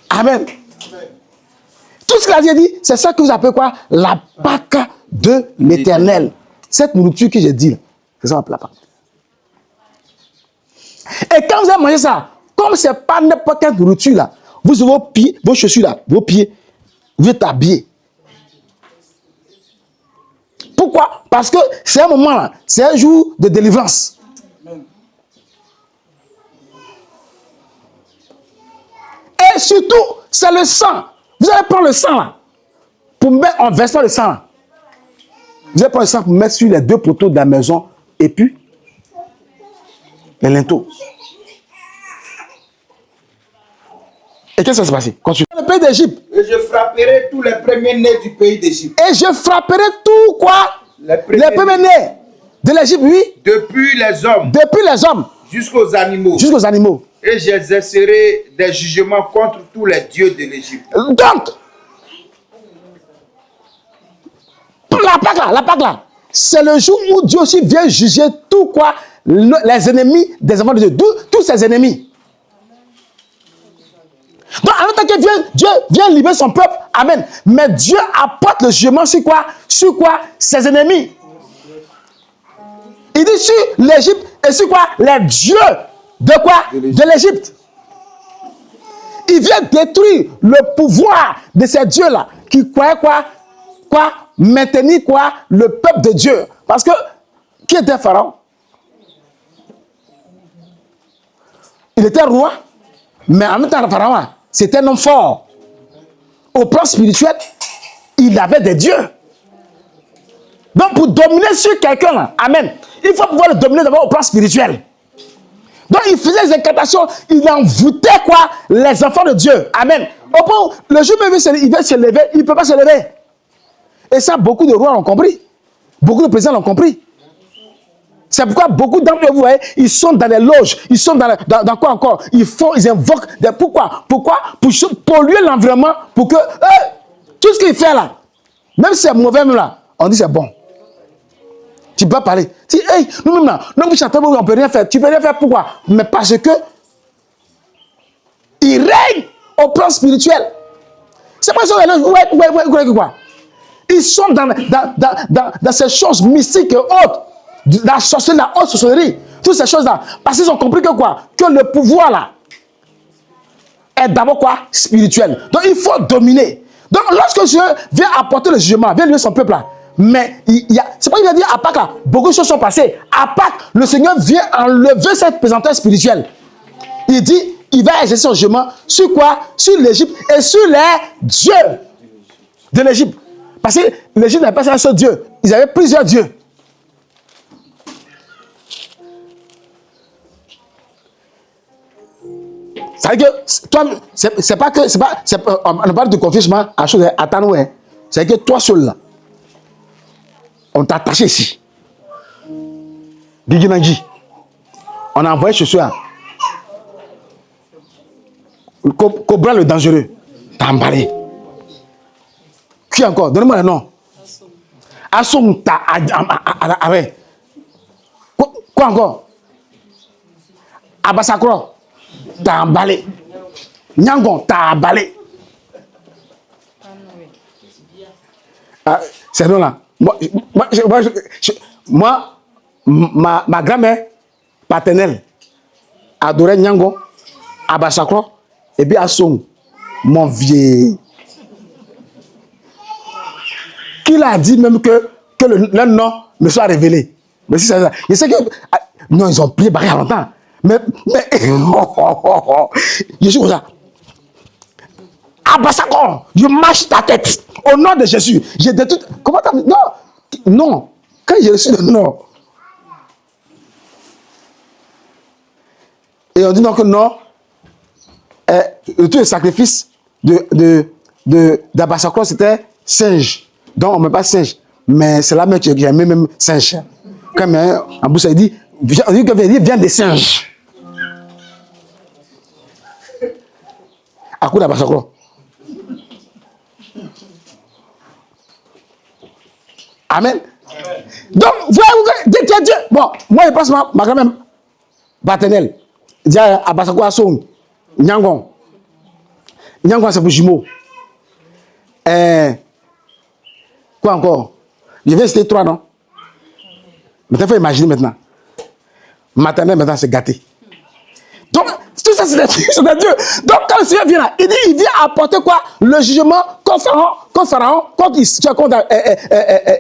Amen. Tout ce qu'il a dit, c'est ça que vous appelez quoi? La Pâque de l'Éternel. Cette nourriture que j'ai dit, c'est ça qu'on appelle la Pâque. Et quand vous avez mangé ça, comme ce n'est pas n'importe quelle nourriture là, vous avez vos pieds, vos chaussures là, vos pieds, vous êtes habillés. Pourquoi? Parce que c'est un moment là, c'est un jour de délivrance. Et surtout, c'est le sang. Vous allez prendre le sang là, pour mettre en versant le sang là. Vous allez prendre le sang pour mettre sur les deux poteaux de la maison et puis les linteaux. Et qu'est-ce qui va se passer? Continue. Le pays d'Égypte. Et je frapperai tous les premiers-nés du pays d'Égypte. Et je frapperai tout quoi? Les premiers-nés de l'Égypte, oui. Depuis les hommes. Depuis les hommes. Jusqu'aux animaux. Jusqu'aux animaux. Et j'exercerai des jugements contre tous les dieux de l'Égypte. Donc, la Pâque là, c'est le jour où Dieu aussi vient juger tout quoi? Les ennemis des enfants de Dieu. Tous ses ennemis. Donc, en même temps que Dieu vient libérer son peuple, amen. Mais Dieu apporte le jugement sur quoi? Sur quoi? Ses ennemis. Il dit sur l'Égypte et sur quoi? Les dieux de quoi? De l'Égypte. Il vient détruire le pouvoir de ces dieux-là qui croyaient quoi? Maintenir quoi? Le peuple de Dieu. Parce que, qui était Pharaon? Il était roi, mais en même temps, Pharaon, c'était un homme fort. Au plan spirituel, il avait des dieux. Donc, pour dominer sur quelqu'un, amen, il faut pouvoir le dominer d'abord au plan spirituel. Donc, il faisait des incantations, il envoûtait quoi? Les enfants de Dieu. Amen. Au point où le jour même, il veut se lever, il ne peut pas se lever. Et ça, beaucoup de rois l'ont compris. Beaucoup de présidents l'ont compris. C'est pourquoi beaucoup d'entre vous, voyez, ils sont dans les loges, ils sont dans quoi encore? Ils invoquent des... Pourquoi? Pour polluer l'environnement, pour que... tout ce qu'il fait là, même si c'est mauvais même là, on dit c'est bon. Tu peux parler. Tu dis, hey, nous-mêmes là, nous chantons, on ne peut rien faire. Tu ne peux rien faire, pourquoi? Mais parce que il règne au plan spirituel. C'est pas ça, quoi. Ils sont dans ces choses mystiques et autres. La sorcellerie, la haute sorcellerie. Toutes ces choses-là. Parce qu'ils ont compris que quoi? Que le pouvoir là est d'abord quoi? Spirituel. Donc il faut dominer. Donc lorsque Dieu vient apporter le jugement, vient lui son peuple là. Mais c'est pas qu'il a dit à Pâques là, beaucoup de choses sont passées. À Pâques, le Seigneur vient enlever cette pesanteur spirituelle. Il dit, il va exercer son jugement sur quoi? Sur l'Égypte et sur les dieux de l'Égypte. Parce que l'Égypte n'avait pas un seul Dieu. Ils avaient plusieurs dieux. Ça veut dire que toi, c'est pas que, on parle de confessement à chose à Tanoué. C'est que toi seul là, on t'a attaché ici. Guigui Nangui. On a envoyé ce soir. Cobra le dangereux. T'as emballé. Qui encore? Donnez-moi le nom. Assom ta. Quoi encore? Abasakro. T'as emballé. Nyangon, t'as emballé. C'est non là. Moi, ma grand-mère paternelle adorait Nyangon, Abasakro, et puis Assom, mon vieux. Qui l'a dit même que leur nom me soit révélé? Mais si c'est ça. Je sais que. Non, ils ont prié barré à longtemps. Mais je suis comme ça. Abasakon, je mâche ta tête. Au nom de Jésus. J'ai de tout. Comment t'as. Non. Quand j'ai reçu le nom. Et on dit donc que non. Tout le sacrifice d'Abasakon, c'était singe. Donc on ne met pas singe. Mais c'est là même que j'ai même singe. Quand même, en bouche, il dit vient des singes. À coup d'Abasakon. Amen. Donc, voyez, Dieu. Bon, moi, je passe ma grand-mère paternelle. Dis à Abasakon à son Nyangon. Nyangon, c'est pour jumeaux. Quoi encore? Je vais citer 3, non? Mais il faut imaginer maintenant. Maternelle, maintenant, c'est gâté. Donc, tout ça, c'est des dieux. Donc, quand le Seigneur vient là, il vient apporter quoi? Le jugement contre Pharaon, contre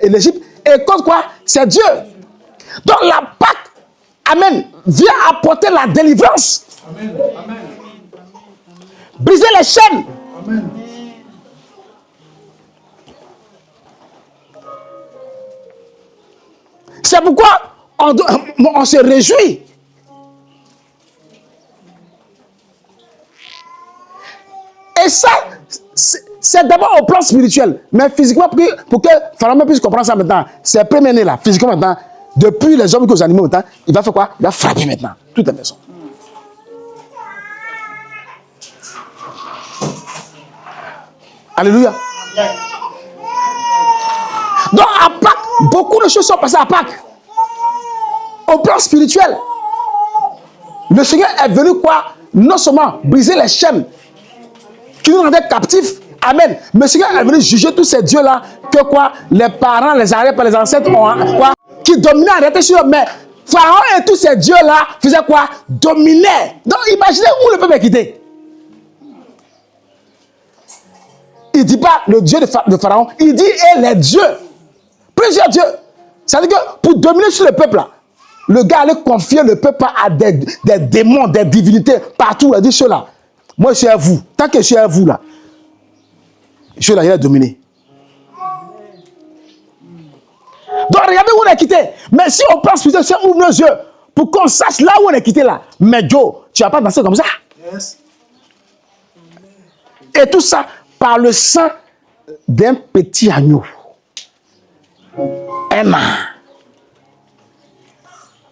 l'Égypte, et contre quoi? C'est Dieu. Donc, la Pâque, amen, vient apporter la délivrance. Amen. Amen. Briser les chaînes. Amen. C'est pourquoi on se réjouit. Et ça, c'est d'abord au plan spirituel. Mais physiquement, pour que Pharaon puisse comprendre ça maintenant, c'est le premier né là, physiquement maintenant, depuis les hommes jusqu'aux animaux maintenant, il va faire quoi? Il va frapper maintenant, toute la maison. Alléluia. Donc à Pâques, beaucoup de choses sont passées à Pâques. Au plan spirituel. Le Seigneur est venu quoi? Non seulement briser les chaînes qui nous rendaient captifs. Amen. Mais le Seigneur est venu juger tous ces dieux-là que quoi? Les parents, les arrières, les ancêtres ont quoi? Qui dominaient en réalité sur eux. Mais Pharaon et tous ces dieux-là faisaient quoi? Dominaient. Donc imaginez où le peuple est quitté. Il ne dit pas le Dieu de Pharaon, il dit et les dieux. Plusieurs dieux. Ça veut dire que pour dominer sur le peuple, là, le gars allait confier le peuple à des démons, des divinités, partout. Il dit ceux-là, moi je suis à vous. Tant que je suis à vous, là, ceux-là, il a dominé. Donc regardez où on est quitté. Mais si on pense plutôt, si on ouvre nos yeux pour qu'on sache là où on est quitté, là. Mais Joe, tu ne vas pas danser comme ça. Yes. Et tout ça par le sang d'un petit agneau. Emma.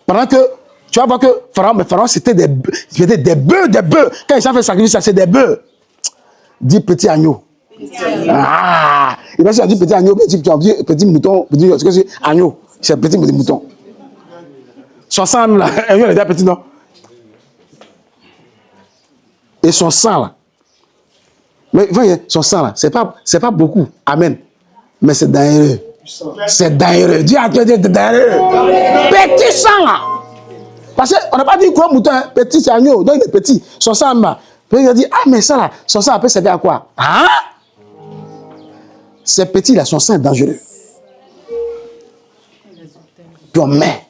Pendant que tu vas voir que Pharaon c'était des bœufs. Quand ils ont fait sacrifice, ça c'est des bœufs. Dis petit agneau. Ah, il va dire petit agneau, petit mouton, petit agneau. C'est petit des moutons. Son sang, là, il est déjà petit, non? Et son sang, là. Mais voyez, son sang, là, c'est pas beaucoup. Amen. Mais c'est dangereux. C'est dangereux. Dieu a dit dangereux. Petit sang, là. Parce qu'on n'a pas dit quoi, mouton, hein? Petit, c'est agneau. Donc, il est petit. Son sang, là. Puis il a dit, ah, mais ça, là, son sang, peut servir à quoi? Hein? C'est petit, là, son sang est dangereux. Puis on met.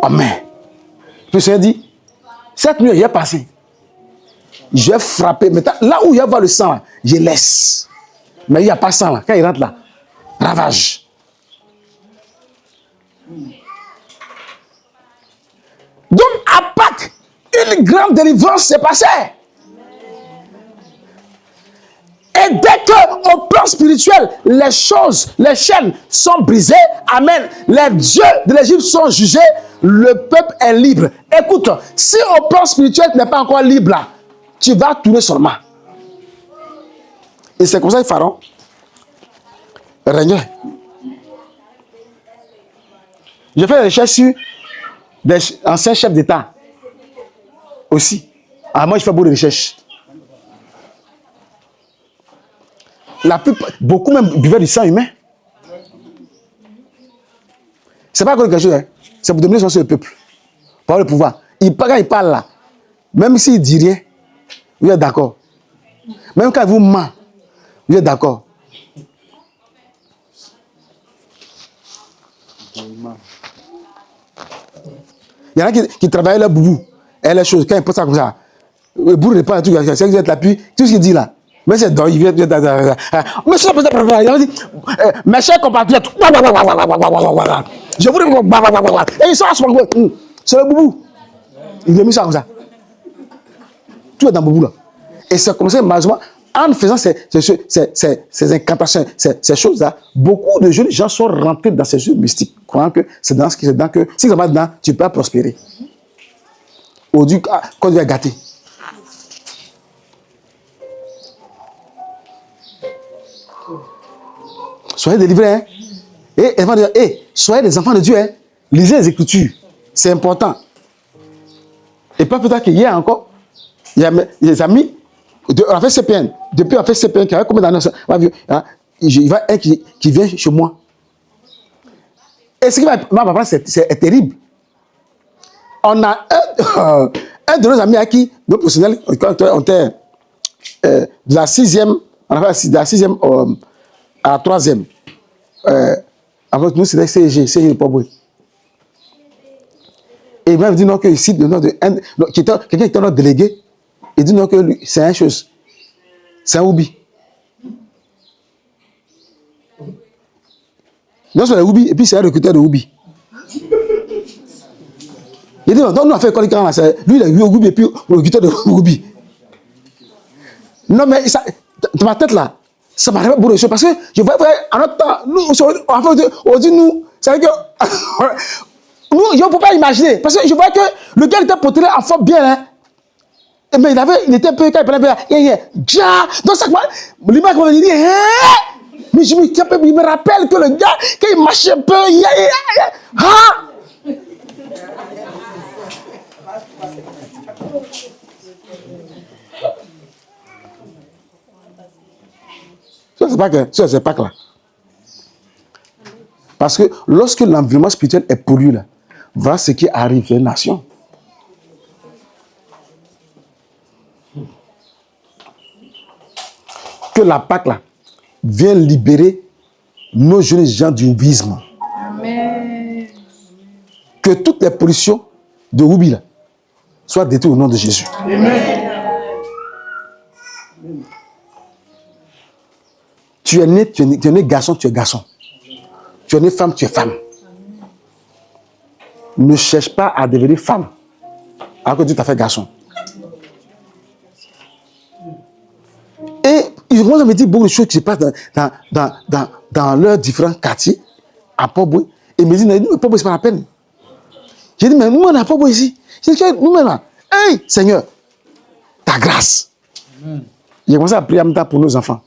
Puis le Seigneur dit, cette nuit, il est passé. Je vais frapper. Maintenant, là où il y a le sang, là, je laisse. Mais il n'y a pas sang là. Quand il rentre là, ravage. Donc, à Pâques, une grande délivrance s'est passée. Et dès qu'au plan spirituel, les choses, les chaînes sont brisées, amen, les dieux de l'Égypte sont jugés, le peuple est libre. Écoute, si au plan spirituel tu n'es pas encore libre là, tu vas tourner seulement. Et c'est comme ça que Pharaon régnait. J'ai fait des recherches sur des anciens chefs d'État aussi. Alors moi, je fais beaucoup de recherches. Beaucoup même buvaient du sang humain. C'est pas quelque chose, hein. C'est pour dominer sur le peuple. Par le pouvoir. Quand il parle là, même s'il dit rien, vous êtes d'accord. Même quand il vous ment, vous êtes d'accord. Il y en a qui travaillent leur boubou. Et les choses, quand ils posent ça comme ça, le boubou répond à tout, c'est que vous êtes l'appui, tout ce qu'il dit là. Mais c'est dans, il vient, mais ça peut mes chers compatriotes, je voudrais et ils sont à ce moment, c'est le boubou. Il a mis ça comme ça. Tout est dans le boubou là. Et c'est comme ça, malheureusement, en faisant ces incantations, ces choses-là, beaucoup de jeunes gens sont rentrés dans ces jeux mystiques, croyant que c'est dans ce qui est dedans que si ça va dedans, tu peux prospérer. Aujourd'hui, quand tu es gâté. Soyez délivrés, hein? Et soyez des enfants de Dieu, hein? Lisez les Écritures, c'est important. Et pas plus tard qu'hier encore, il y a des amis, on a fait CPN, depuis on a fait CPN, qui avait combien d'années, il va un qui vient chez moi. Et ce qui m'a c'est terrible. On a un de nos amis à qui, nos professionnels, on était de la 6e, on a fait de la 6e à la 3e. Avec nous, c'était CG de Poboué. Et il m'a dit non, que ici, quelqu'un qui était notre délégué, il dit non, que c'est une chose. C'est un oubi. Non, c'est un oubi, et puis c'est un recruteur de oubi. Il dit non, nous on a fait école quand lui il a eu oubi, et puis le recruteur de oubi. Non, mais ça, dans ma tête là, ça m'a fait beaucoup de choses parce que je vois en notre temps, nous, on dit nous, c'est vrai que nous, je ne peux pas imaginer parce que je vois que le gars était porté en forme bien, hein. Mais il était un peu, quand il parlait un peu, donc ça, l'image qu'on me dit, mais je me rappelle que le gars, quand il marchait un peu, Ça, c'est pas que là. Parce que lorsque l'environnement spirituel est pollué, là, voilà ce qui arrive à une nation. Que la Pâque là vienne libérer nos jeunes gens du houbisme. Amen. Que toutes les pollutions de houbi là soient détruites au nom de Jésus. Amen. Tu es né garçon, tu es garçon. Tu es né femme, tu es femme. Ne cherche pas à devenir femme alors que Dieu t'a fait garçon. Et ils vont me dire beaucoup de choses qui se passent dans leurs différents quartiers à Poboué. Et ils me disent, nous, Poboué, c'est pas la peine. J'ai dit, mais nous, on a Poboué ici. J'ai dit, nous-mêmes là, hey, Seigneur, ta grâce. J'ai commencé à prier en même temps pour nos enfants.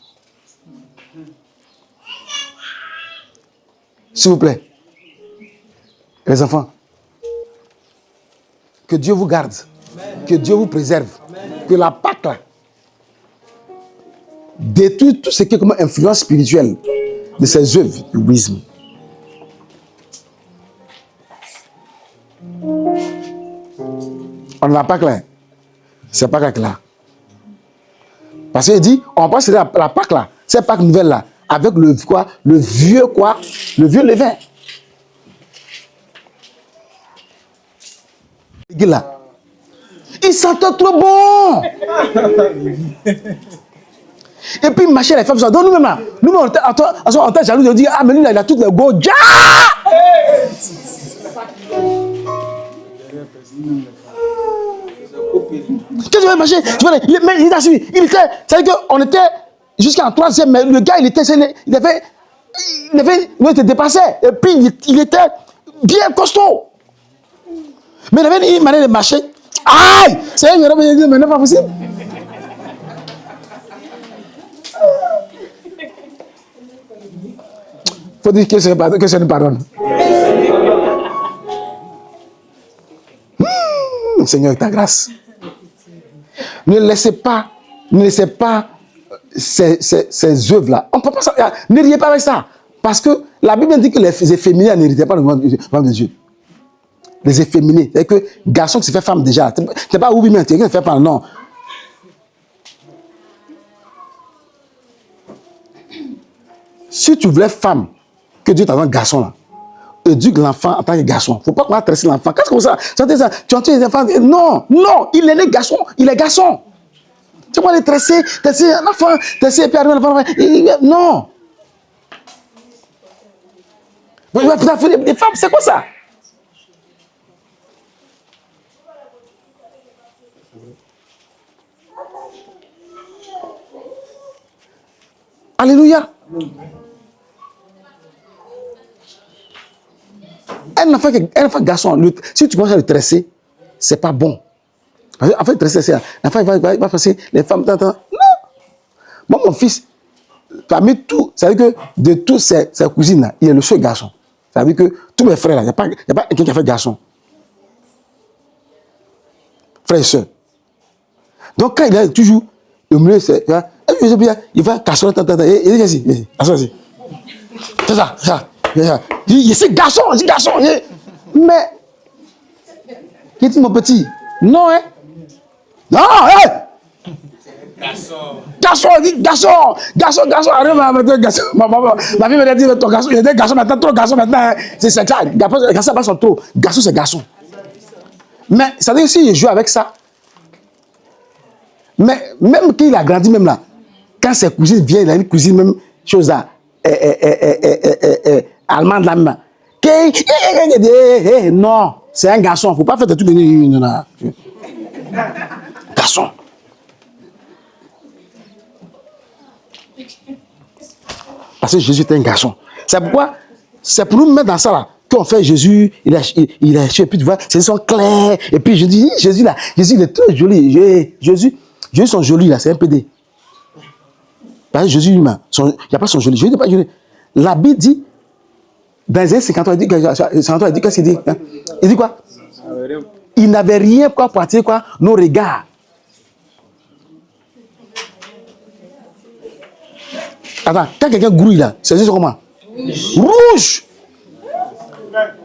S'il vous plaît, Les enfants, que Dieu vous garde, que Dieu vous préserve, que la Pâque là, détruit tout ce qui est comme influence spirituelle de ces œuvres du bouddhisme. On n'a pas clair. C'est pas clair. Parce qu'il dit, on passe la Pâque là, cette Pâque nouvelle là, avec le vieux levain. Là. Il sentait trop bon. Et puis, ma chère, les femmes, donc nous-mêmes là, on était jaloux de dire, ah, mais lui là, il a toutes les go. Qu'est-ce que tu veux marcher? Mais il a suivi. Il était, c'est-à-dire qu'on était jusqu'en 3e, mais le gars, il était dépassé. Et puis, il était bien costaud. Mais il avait une manière de marcher. Aïe! C'est une erreur, mais n'est pas possible. Il faut dire que ça nous pardonne. Seigneur, ta grâce. Ne laissez pas ces œuvres-là. On peut pas ça. Ne riez pas avec ça. Parce que la Bible dit que les efféminés n'héritaient pas le royaume de Dieu. Les efféminés. C'est que garçon qui se fait femme déjà. C'est pas oui, mais tu ne fais pas. Non. Si tu voulais femme, que Dieu t'a donné garçon là, éduque l'enfant en tant que garçon. Il ne faut pas qu'on va tresser l'enfant. Qu'est-ce que c'est ça? Tu entends les enfants? Non, il est né garçon. Il est garçon. Tu vas les tresser l'enfant, tresser, puis arriver l'enfant. Non. Les femmes, c'est quoi ça? Alléluia. Un enfant garçon, si tu commences à le tresser, c'est pas bon. En fait, tresser, c'est l'enfant va passer les femmes. Non. Moi, mon fils, parmi tout, ça veut dire que de tous ses cousines, là, il est le seul garçon. Ça veut dire que tous mes frères, il n'y a pas quelqu'un qui a fait garçon. Frère et soeur. Donc, quand il est toujours au milieu, il va casser il dit ici, assis. C'est ça. C'est garçon, c'est garçon. Mais, qui dit mon petit? Non, hein? Non, hein? Garçon, arrive maintenant, garçon. Ma fille m'a dit, ton garçon, il était garçon maintenant, trop garçon maintenant. C'est ça, garçon pas son trop. Garçon, c'est garçon. Mais, ça veut dire si je joue avec ça, mais même qu'il a grandi, même là, quand ses cousines viennent, il a une cousine, même chose là, allemande là même. Non, c'est un garçon. Il ne faut pas faire de tout le garçon. Parce que Jésus était un garçon. C'est pourquoi, c'est pour nous mettre dans ça là, qu'on fait Jésus, il a et puis tu vois, c'est son clair. Et puis je dis, Jésus là, Jésus il est très joli. Jésus sont jolis là, c'est un PD. Parce que Jésus humain, il n'y a pas son joli. Jésus n'est pas joli. La Bible dit, dans les années 50 ans, il dit qu'est-ce qu'il dit? Il dit quoi? Il n'avait rien pour attirer quoi? Nos regards. Attends, quand quelqu'un grouille là, ses yeux sont comment? Rouge!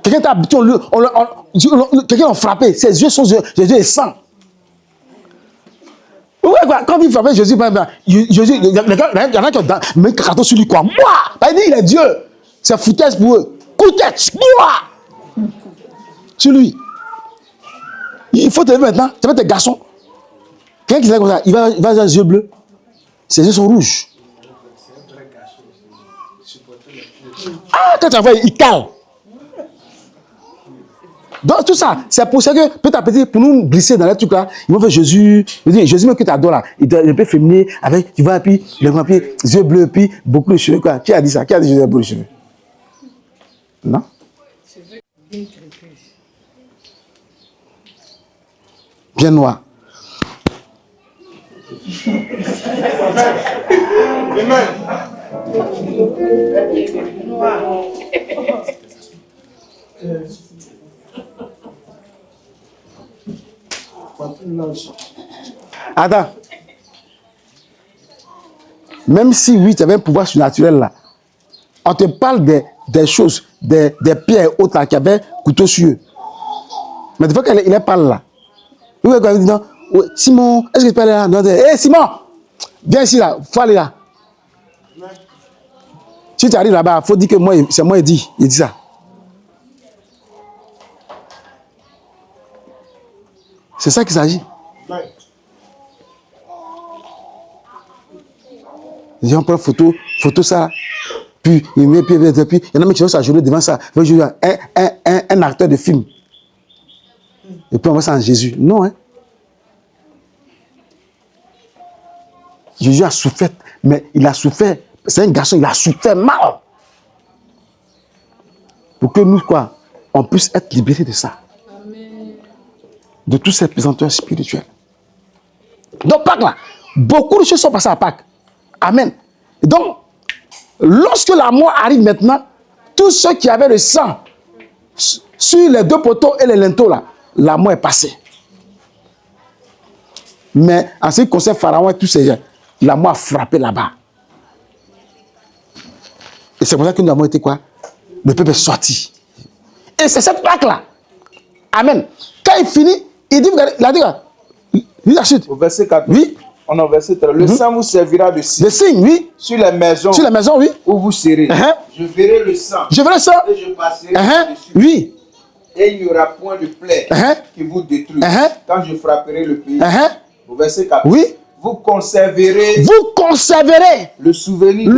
Quelqu'un t'a habitué, quelqu'un l'a frappé, ses yeux sont et sang. Ouais, quoi, quand il frappait Jésus, Jésus, il y en a qui ont mis un carton sur lui, quoi. Moi! Il dit, il est Dieu. C'est foutaise pour eux. Coup de tête, moi! Sur lui. Il faut te lever maintenant, tu vas être garçon. Quelqu'un qui s'est comme ça, il va avoir les yeux bleus. Ses yeux sont rouges. Ah, quand tu vois, il cale. Donc tout ça, c'est pour ça que petit à petit, pour nous glisser dans les trucs là, ils vont faire Jésus. Jésus même que tu adores là, il est un peu féminin, avec, tu vois, puis les yeux bleus, puis beaucoup de cheveux. Quoi. Qui a dit ça? Qui a dit Jésus a beaucoup de cheveux? Non? Bien noir. Attends. Même si, oui, tu avais un pouvoir surnaturel là, on te parle des choses, des pierres et autres là, qui avaient couteau sur eux. Mais des fois qu'il parle là. Oui, quand il dit non, Simon, est-ce que tu peux aller là? Non, hé Simon, viens ici là, il faut aller là. Si tu arrives là-bas, il faut dire que moi, c'est moi qui il dit ça. C'est ça qu'il s'agit. Les gens prennent photo ça. Puis il y en a qui vont s'agenouiller devant ça. Un acteur de film. Et puis on voit ça en Jésus. Non, hein. Jésus a souffert, mais il a souffert. C'est un garçon, il a souffert mal. Pour que nous, quoi, on puisse être libérés de ça. Amen. De tous ces pesanteurs spirituels. Donc, Pâques là, beaucoup de choses sont passées à Pâques. Amen. Et donc, lorsque la mort arrive maintenant, tous ceux qui avaient le sang sur les deux poteaux et les linteaux là, la mort est passée. Mais en ce qui concerne Pharaon et tous ces gens, la mort a frappé là-bas. Et c'est pour ça que nous avons été quoi? Le peuple est sorti. Et c'est cette Pâque-là. Amen. Quand il finit, il dit, il a dit, lis la suite. Au verset 4. Oui. On a verset 3. Le sang vous servira de signe. Le signe, oui. Sur les maisons. Sur les maisons, oui. Où vous serez. Je verrai le sang. Je verrai le sang. Et je passerai dessus. Oui. Et il n'y aura point de plaie qui vous détruit. Quand je frapperai le pays. Au verset 4. Oui. Vous conserverez le souvenir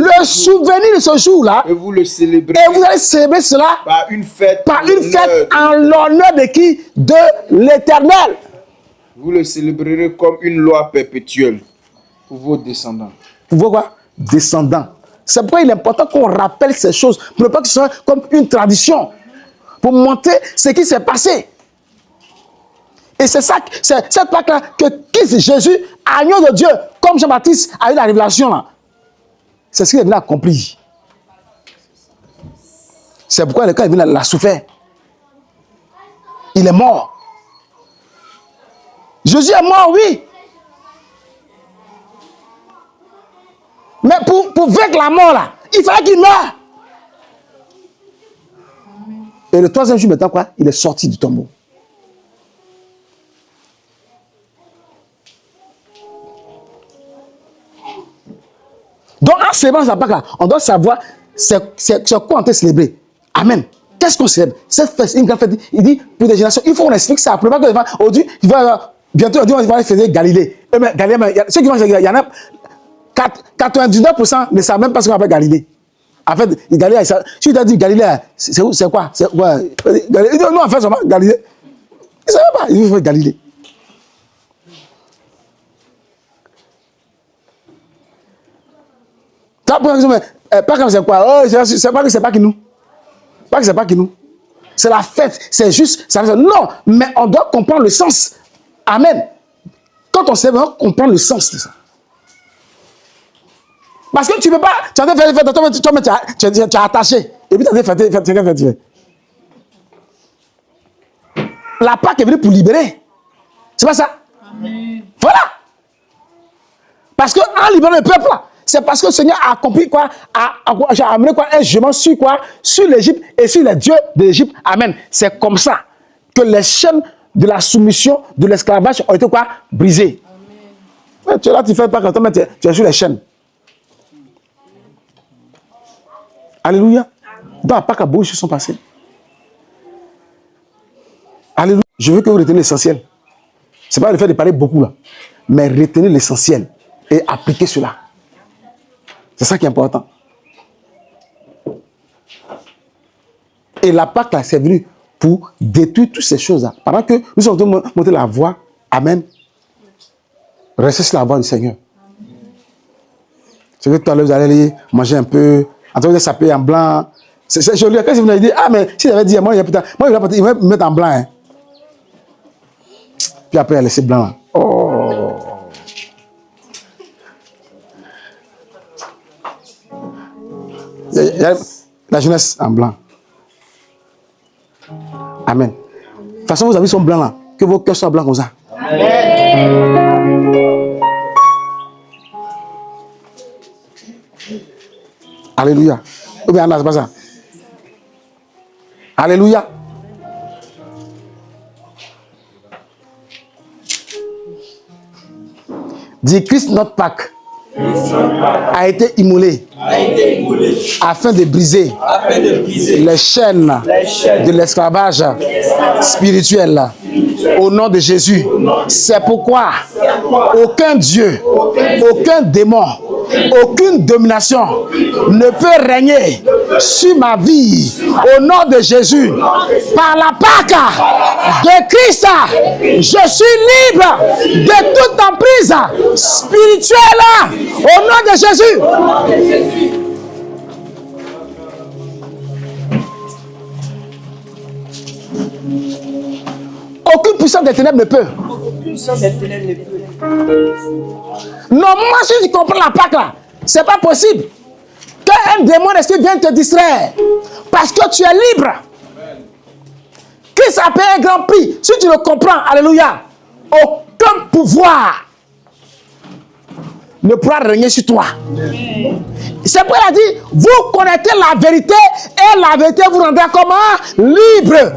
de ce jour-là. Et vous le célébrez. Et vous allez célébrer cela par une fête en l'honneur de qui? De l'Éternel. Vous le célébrerez comme une loi perpétuelle pour vos descendants. Pour vos quoi? Descendants. C'est pourquoi il est important qu'on rappelle ces choses. Pour ne pas que ce soit comme une tradition. Pour montrer ce qui s'est passé. Et c'est ça, c'est cette Pâque-là que Christ Jésus, agneau de Dieu, comme Jean-Baptiste a eu la révélation là. C'est ce qu'il est venu accomplir. C'est pourquoi quand il est venu, il a souffert. Il est mort. Jésus est mort, oui. Mais pour vaincre la mort là, il fallait qu'il meure. Et le troisième jour, maintenant quoi? Il est sorti du tombeau. Donc, en célébrant sa Pâque là, on doit savoir c'est quoi on peut célébrer. Amen. Qu'est-ce qu'on célèbre? Cette fête, une grande fête. Il dit, pour des générations, il faut qu'on explique ça. Pour ne pas que aujourd'hui, bientôt, on va faire Galilée. Mais Galilée, ceux qui vont il y en a 99% ne savent même pas ce qu'on appelle Galilée. En fait, Galilée, si tu as dit Galilée, c'est où? C'est quoi? C'est quoi? Il dit, non, en fait, c'est Galilée. Il ne savait pas. Il veut faire Galilée. Pas comme c'est quoi? Oh, c'est pas que c'est pas qui nous. Pas que c'est pas qui nous. C'est la fête. C'est juste. Non, mais on doit comprendre le sens. Amen. Quand on sait, on comprend le sens de ça. Parce que tu ne peux pas. Tu as fait tu es attaché. Et puis tu as fait. La Pâque est venue pour libérer. C'est pas ça? Amen. Voilà. Parce qu'en libérant le peuple là, c'est parce que le Seigneur a accompli quoi? A amené quoi? Un jugement sur quoi? Sur l'Égypte et sur les dieux de l'Égypte. Amen. C'est comme ça que les chaînes de la soumission, de l'esclavage ont été quoi? Brisées. Amen. Tu es là, tu fais pas quand tu es sur les chaînes. Alléluia. Dans la Pâque, beaucoup de choses sont passées. Alléluia. Je veux que vous reteniez l'essentiel. Ce n'est pas le fait de parler beaucoup là. Mais retenez l'essentiel et appliquez cela. C'est ça qui est important. Et la Pâque là, c'est venu pour détruire toutes ces choses là. Pendant que nous sommes en train de monter la voie, amen. Restez sur la voie du Seigneur. C'est que tout à l'heure, vous allez manger un peu, en train de s'appeler en blanc. C'est joli. Quand vous avez dit, ah, mais si j'avais dit, moi, il va me mettre en blanc. Hein. Puis après, il a laissé blanc là. Oh. Il y a la jeunesse en blanc. Amen. De toute façon, vos amis sont blancs là. Que vos cœurs soient blancs comme ça. Alléluia. Ou bien, c'est pas ça. Alléluia. Dis Christ, notre Pâques, a été immolé afin de briser les chaînes de l'esclavage spirituel au nom de Jésus. C'est pourquoi aucun Dieu, aucun démon, aucune domination ne peut régner sur ma vie au nom de Jésus. Par la Pâque de Christ, je suis libre de toute emprise spirituelle au nom de Jésus. Aucune puissance des ténèbres ne peut. Normalement, si tu comprends la Pâque là, c'est pas possible qu'un démon d'esprit vienne te distraire parce que tu es libre. Christ a payé un grand prix. Si tu le comprends, alléluia, aucun pouvoir ne pourra régner sur toi. C'est pourquoi il a dit, vous connaissez la vérité et la vérité vous rendra comment? Libre.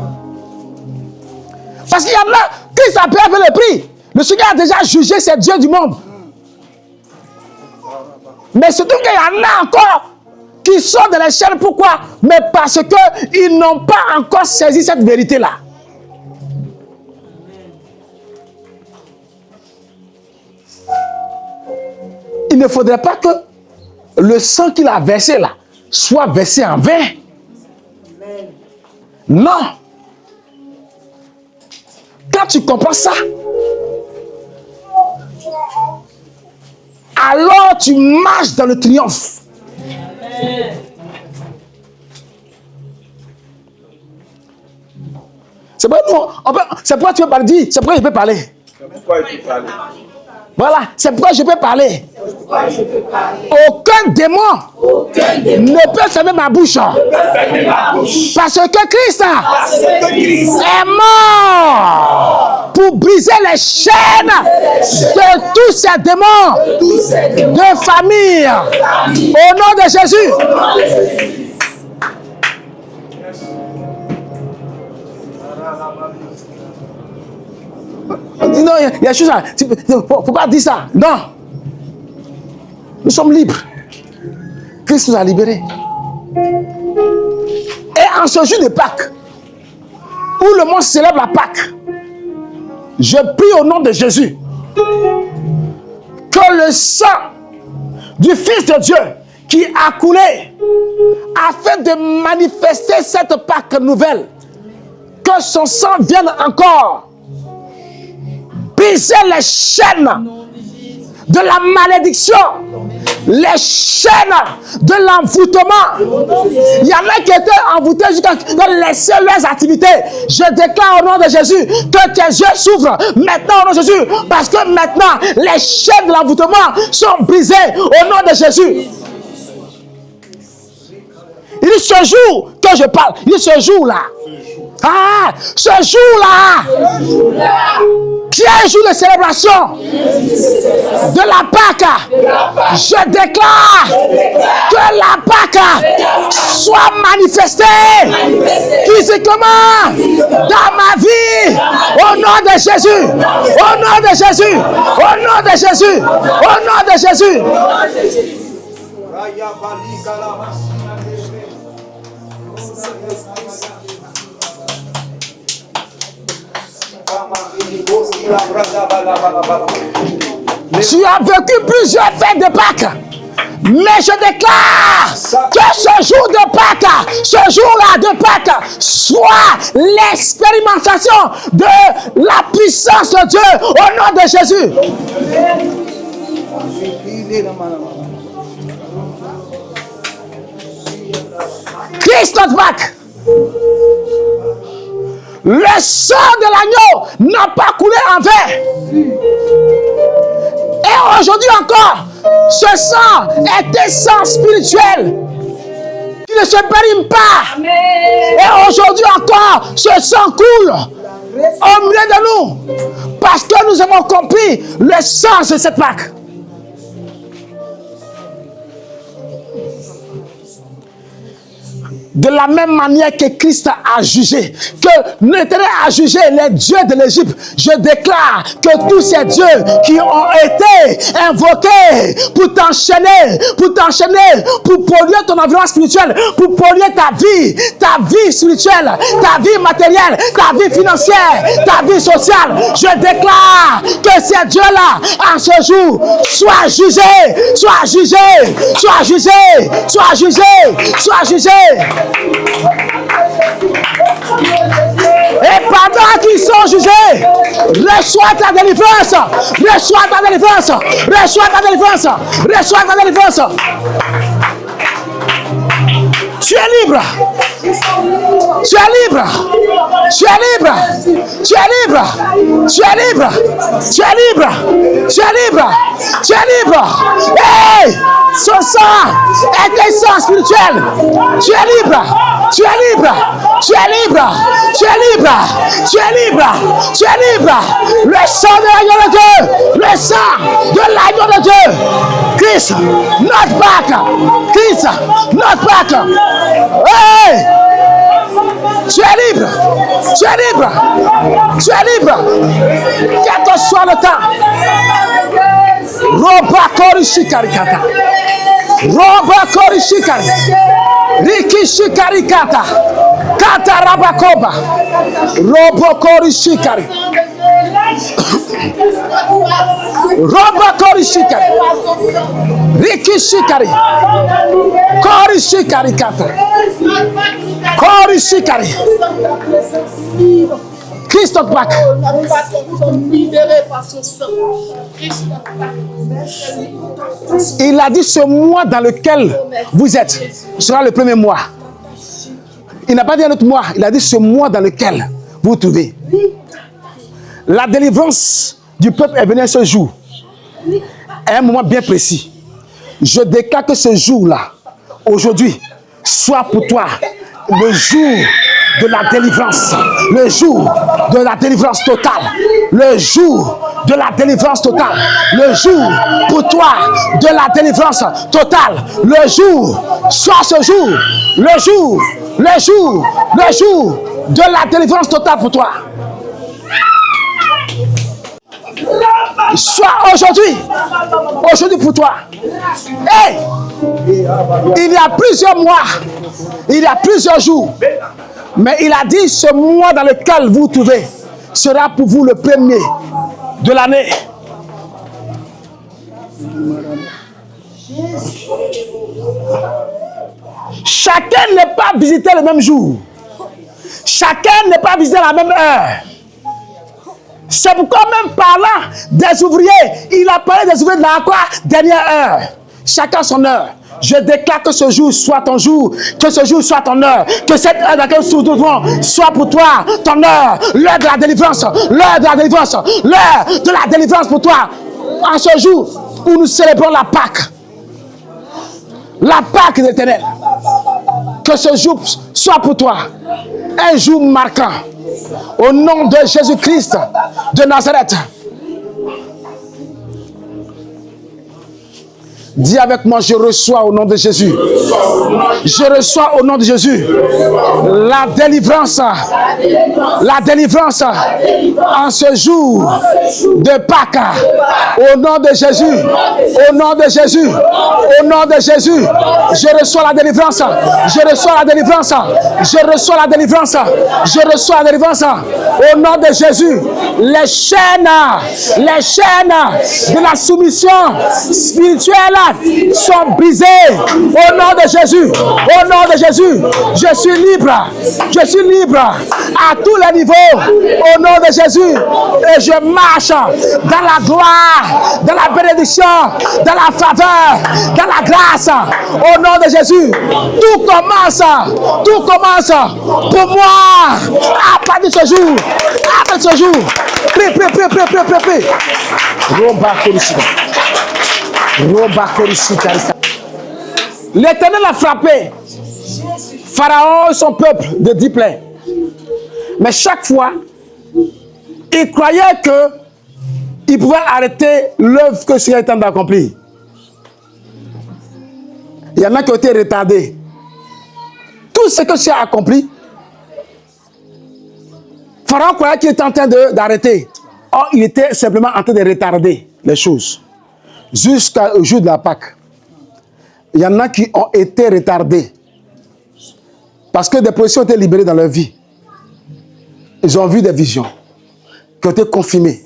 Parce qu'il y en a qui s'appellent avec le prix. Le Seigneur a déjà jugé ces dieux du monde. Mais surtout qu'il y en a encore qui sont dans les chaînes. Pourquoi? Mais parce qu'ils n'ont pas encore saisi cette vérité-là. Il ne faudrait pas que le sang qu'il a versé là soit versé en vain. Non. Quand tu comprends ça, alors tu marches dans le triomphe. C'est pourquoi tu peux parler. C'est pourquoi je peux parler. Voilà, c'est pourquoi je peux parler. Aucun démon ne peut fermer ma bouche. Parce que Christ est mort pour briser les chaînes de tous ces démons de famille. Au nom de Jésus. Non, il y a des choses. Il ne faut pas dire ça. Non. Nous sommes libres. Christ nous a libérés. Et en ce jour de Pâques, où le monde célèbre la Pâques, je prie au nom de Jésus que le sang du Fils de Dieu qui a coulé afin de manifester cette Pâque nouvelle, que son sang vienne encore briser les chaînes de la malédiction, les chaînes de l'envoûtement. Il y en a qui étaient envoûtés jusqu'à laisser leurs activités. Je déclare au nom de Jésus que tes yeux s'ouvrent maintenant au nom de Jésus, parce que maintenant les chaînes de l'envoûtement sont brisées au nom de Jésus. Il dit ce jour que je parle, il dit ce jour-là. Ah, ce jour-là, qui est un jour de célébration de la Pâque, je déclare que la Pâque soit manifestée physiquement dans ma vie, au nom de Jésus, au nom de Jésus, au nom de Jésus, au nom de Jésus. Tu as vécu plusieurs fêtes de Pâques, mais je déclare que ce jour de Pâques, ce jour-là de Pâques, soit l'expérimentation de la puissance de Dieu au nom de Jésus. Christ notre Pâques. Le sang de l'agneau n'a pas coulé en vain. Et aujourd'hui encore, ce sang est un sang spirituel qui ne se périme pas. Amen. Et aujourd'hui encore, ce sang coule au milieu nous, parce que nous avons compris le sens de cette Pâque. De la même manière que Christ a jugé, que l'Éternel a jugé les dieux de l'Égypte, je déclare que tous ces dieux qui ont été invoqués pour t'enchaîner, pour polluer ton environnement spirituel, pour polluer ta vie spirituelle, ta vie matérielle, ta vie financière, ta vie sociale, je déclare que ces dieux-là, en ce jour, soient jugés, soient jugés, soient jugés, soient jugés, soient jugés. Et pendant qu'ils sont jugés, reçois ta délivrance, reçois ta délivrance, reçois ta délivrance, reçois ta délivrance. Tu es libre. Tu es libre. Tu es libre. Tu es libre. Tu es libre. Tu es libre. Tu es libre. Tu es libre. Hey! Ce sang est un sang spirituel. Tu es libre. Tu es libre. Tu es libre. Tu es libre. Tu es libre. Tu es libre. Le sang de l'agneau de Dieu. Le sang de l'agneau de Dieu. Christ, notre Pâque. Christ, notre Pâque. Hey! Tu es libre. Tu es libre. Tu es libre. Quel que soit le temps. Roba Korishikarikata. Roba Korishikari. Rikishikarikata. Kata Rabakoba. Robo Korishikari. Roba Korishikari. Rikishikari. Korishikarikata. Korishikari. Christ notre Pâque. Il a dit ce mois dans lequel vous êtes sera le premier mois. Il n'a pas dit un autre mois. Il a dit ce mois dans lequel vous vous trouvez. La délivrance du peuple est venue ce jour. À un moment bien précis. Je déclare que ce jour-là, aujourd'hui, soit pour toi le jour de la délivrance, le jour de la délivrance totale, le jour de la délivrance totale, le jour pour toi de la délivrance totale, le jour, soit ce jour, le jour de la délivrance totale pour toi. Soit aujourd'hui pour toi. Hey! Il y a plusieurs mois, il y a plusieurs jours, mais il a dit ce mois dans lequel vous vous trouvez sera pour vous le premier de l'année. Chacun n'est pas visité le même jour. Chacun n'est pas visité à la même heure. C'est pourquoi même parlant des ouvriers, il a parlé des ouvriers de la dernière heure. Chacun son heure. Je déclare que ce jour soit ton jour, que ce jour soit ton heure, que cette heure dans laquelle nous devons soit pour toi ton heure, l'heure de la délivrance, l'heure de la délivrance, l'heure de la délivrance pour toi. En ce jour où nous célébrons la Pâque de l'Éternel, que ce jour soit pour toi un jour marquant. Au nom de Jésus-Christ de Nazareth. Dis avec moi, je reçois au nom de Jésus. Je reçois au nom de Jésus la délivrance. La délivrance en ce jour de Pâques. Au nom de Jésus. Au nom de Jésus. Au nom de Jésus. Je reçois la délivrance. Je reçois la délivrance. Je reçois la délivrance. Je reçois la délivrance. Au nom de Jésus. Les chaînes de la soumission spirituelle sont brisés au nom de Jésus. Au nom de Jésus, je suis libre. Je suis libre à tous les niveaux. Au nom de Jésus, et je marche dans la gloire, dans la bénédiction, dans la faveur, dans la grâce. Au nom de Jésus, tout commence pour moi à partir de ce jour. À partir de ce jour, prie. L'Éternel a frappé Pharaon et son peuple de 10 plaies. Mais chaque fois Ils croyaient qu'ils pouvaient arrêter l'œuvre que le Seigneur est en train d'accomplir. Il y en a qui ont été retardés. Tout ce que le Seigneur a accompli, Pharaon croyait qu'il était en train d'arrêter. Or, il était simplement en train de retarder les choses. Jusqu'au jour de la Pâque. Il y en a qui ont été retardés. Parce que des prophéties ont été libérées dans leur vie. Ils ont vu des visions qui ont été confirmées.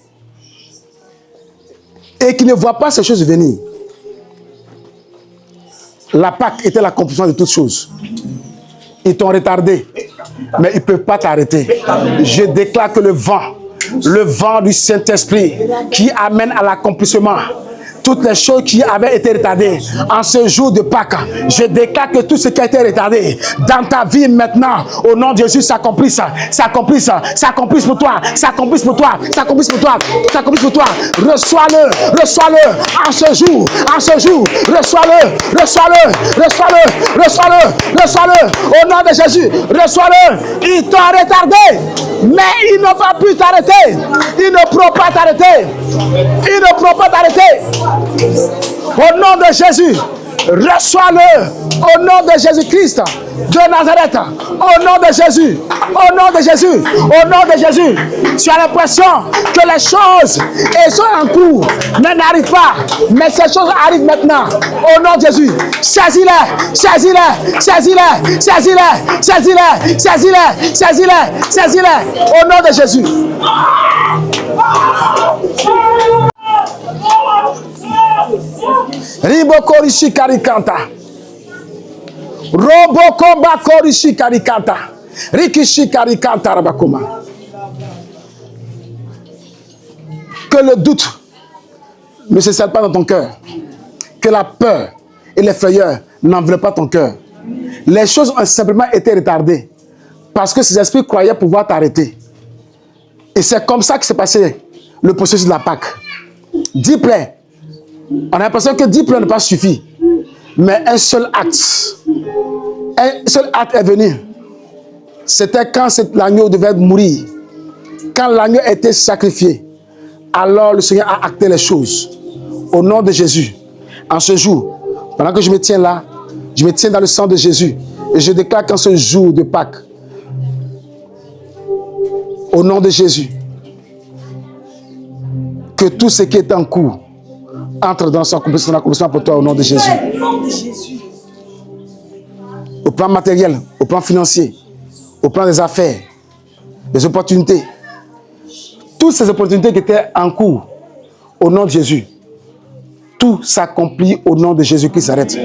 Et qui ne voient pas ces choses venir. La Pâque était l'accomplissement de toutes choses. Ils t'ont retardé, mais ils ne peuvent pas t'arrêter. Je déclare que le vent du Saint-Esprit qui amène à l'accomplissement toutes les choses qui avaient été retardées en ce jour de Pâques, je déclare que tout ce qui a été retardé dans ta vie maintenant, au nom de Jésus, s'accomplisse, s'accomplisse, s'accomplisse pour toi, s'accomplisse pour toi, s'accomplisse pour toi, s'accomplisse pour toi. Reçois-le, reçois-le en ce jour, reçois-le, reçois-le, reçois-le, reçois-le, reçois-le, au nom de Jésus, reçois-le. Ils t'ont retardé, mais ils n'ont pas pu t'arrêter, ils ne pourront pas t'arrêter, ils ne pourront pas t'arrêter. Au nom de Jésus, reçois-le. Au nom de Jésus-Christ de Nazareth. Au nom de Jésus. Au nom de Jésus. Au nom de Jésus. Tu as l'impression que les choses elles sont en cours, mais n'arrivent pas. Mais ces choses arrivent maintenant. Au nom de Jésus. Saisis-les. Saisis-les. Saisis-les. Saisis-les. Saisis-les. Saisis-les. Saisis-les. Saisis-les. Au nom de Jésus. Riboko rishi karikanta. Roboko bako rishi karikanta. Rikishi karikanta rabakoma. Que le doute ne se scelle pas dans ton cœur. Que la peur et les frayeurs n'enveloppent pas ton cœur. Les choses ont simplement été retardées. Parce que ces esprits croyaient pouvoir t'arrêter. Et c'est comme ça que s'est passé le processus de la Pâque. 10 plaies. On a l'impression que 10 plaies ne pas suffire. Mais un seul acte est venu. C'était quand l'agneau devait mourir. Quand l'agneau a été sacrifié. Alors le Seigneur a acté les choses. Au nom de Jésus. En ce jour, pendant que je me tiens là, je me tiens dans le sang de Jésus. Et je déclare qu'en ce jour de Pâques, au nom de Jésus, que tout ce qui est en cours entre dans son accomplissement pour toi au nom de Jésus. Au plan matériel, au plan financier, au plan des affaires, des opportunités. Toutes ces opportunités qui étaient en cours au nom de Jésus, tout s'accomplit au nom de Jésus qui s'arrête.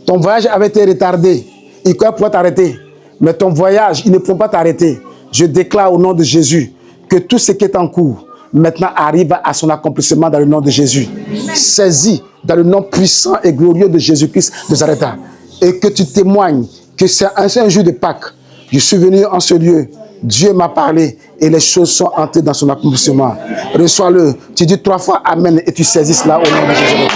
Ton voyage avait été retardé. Il croyait pouvoir t'arrêter. Mais ton voyage, il ne peut pas t'arrêter. Je déclare au nom de Jésus que tout ce qui est en cours maintenant arrive à son accomplissement dans le nom de Jésus. Saisis dans le nom puissant et glorieux de Jésus-Christ de Nazareth. Et que tu témoignes que c'est un jour de Pâques. Je suis venu en ce lieu. Dieu m'a parlé et les choses sont entrées dans son accomplissement. Reçois-le. Tu dis 3 fois Amen et tu saisis cela au nom de Jésus.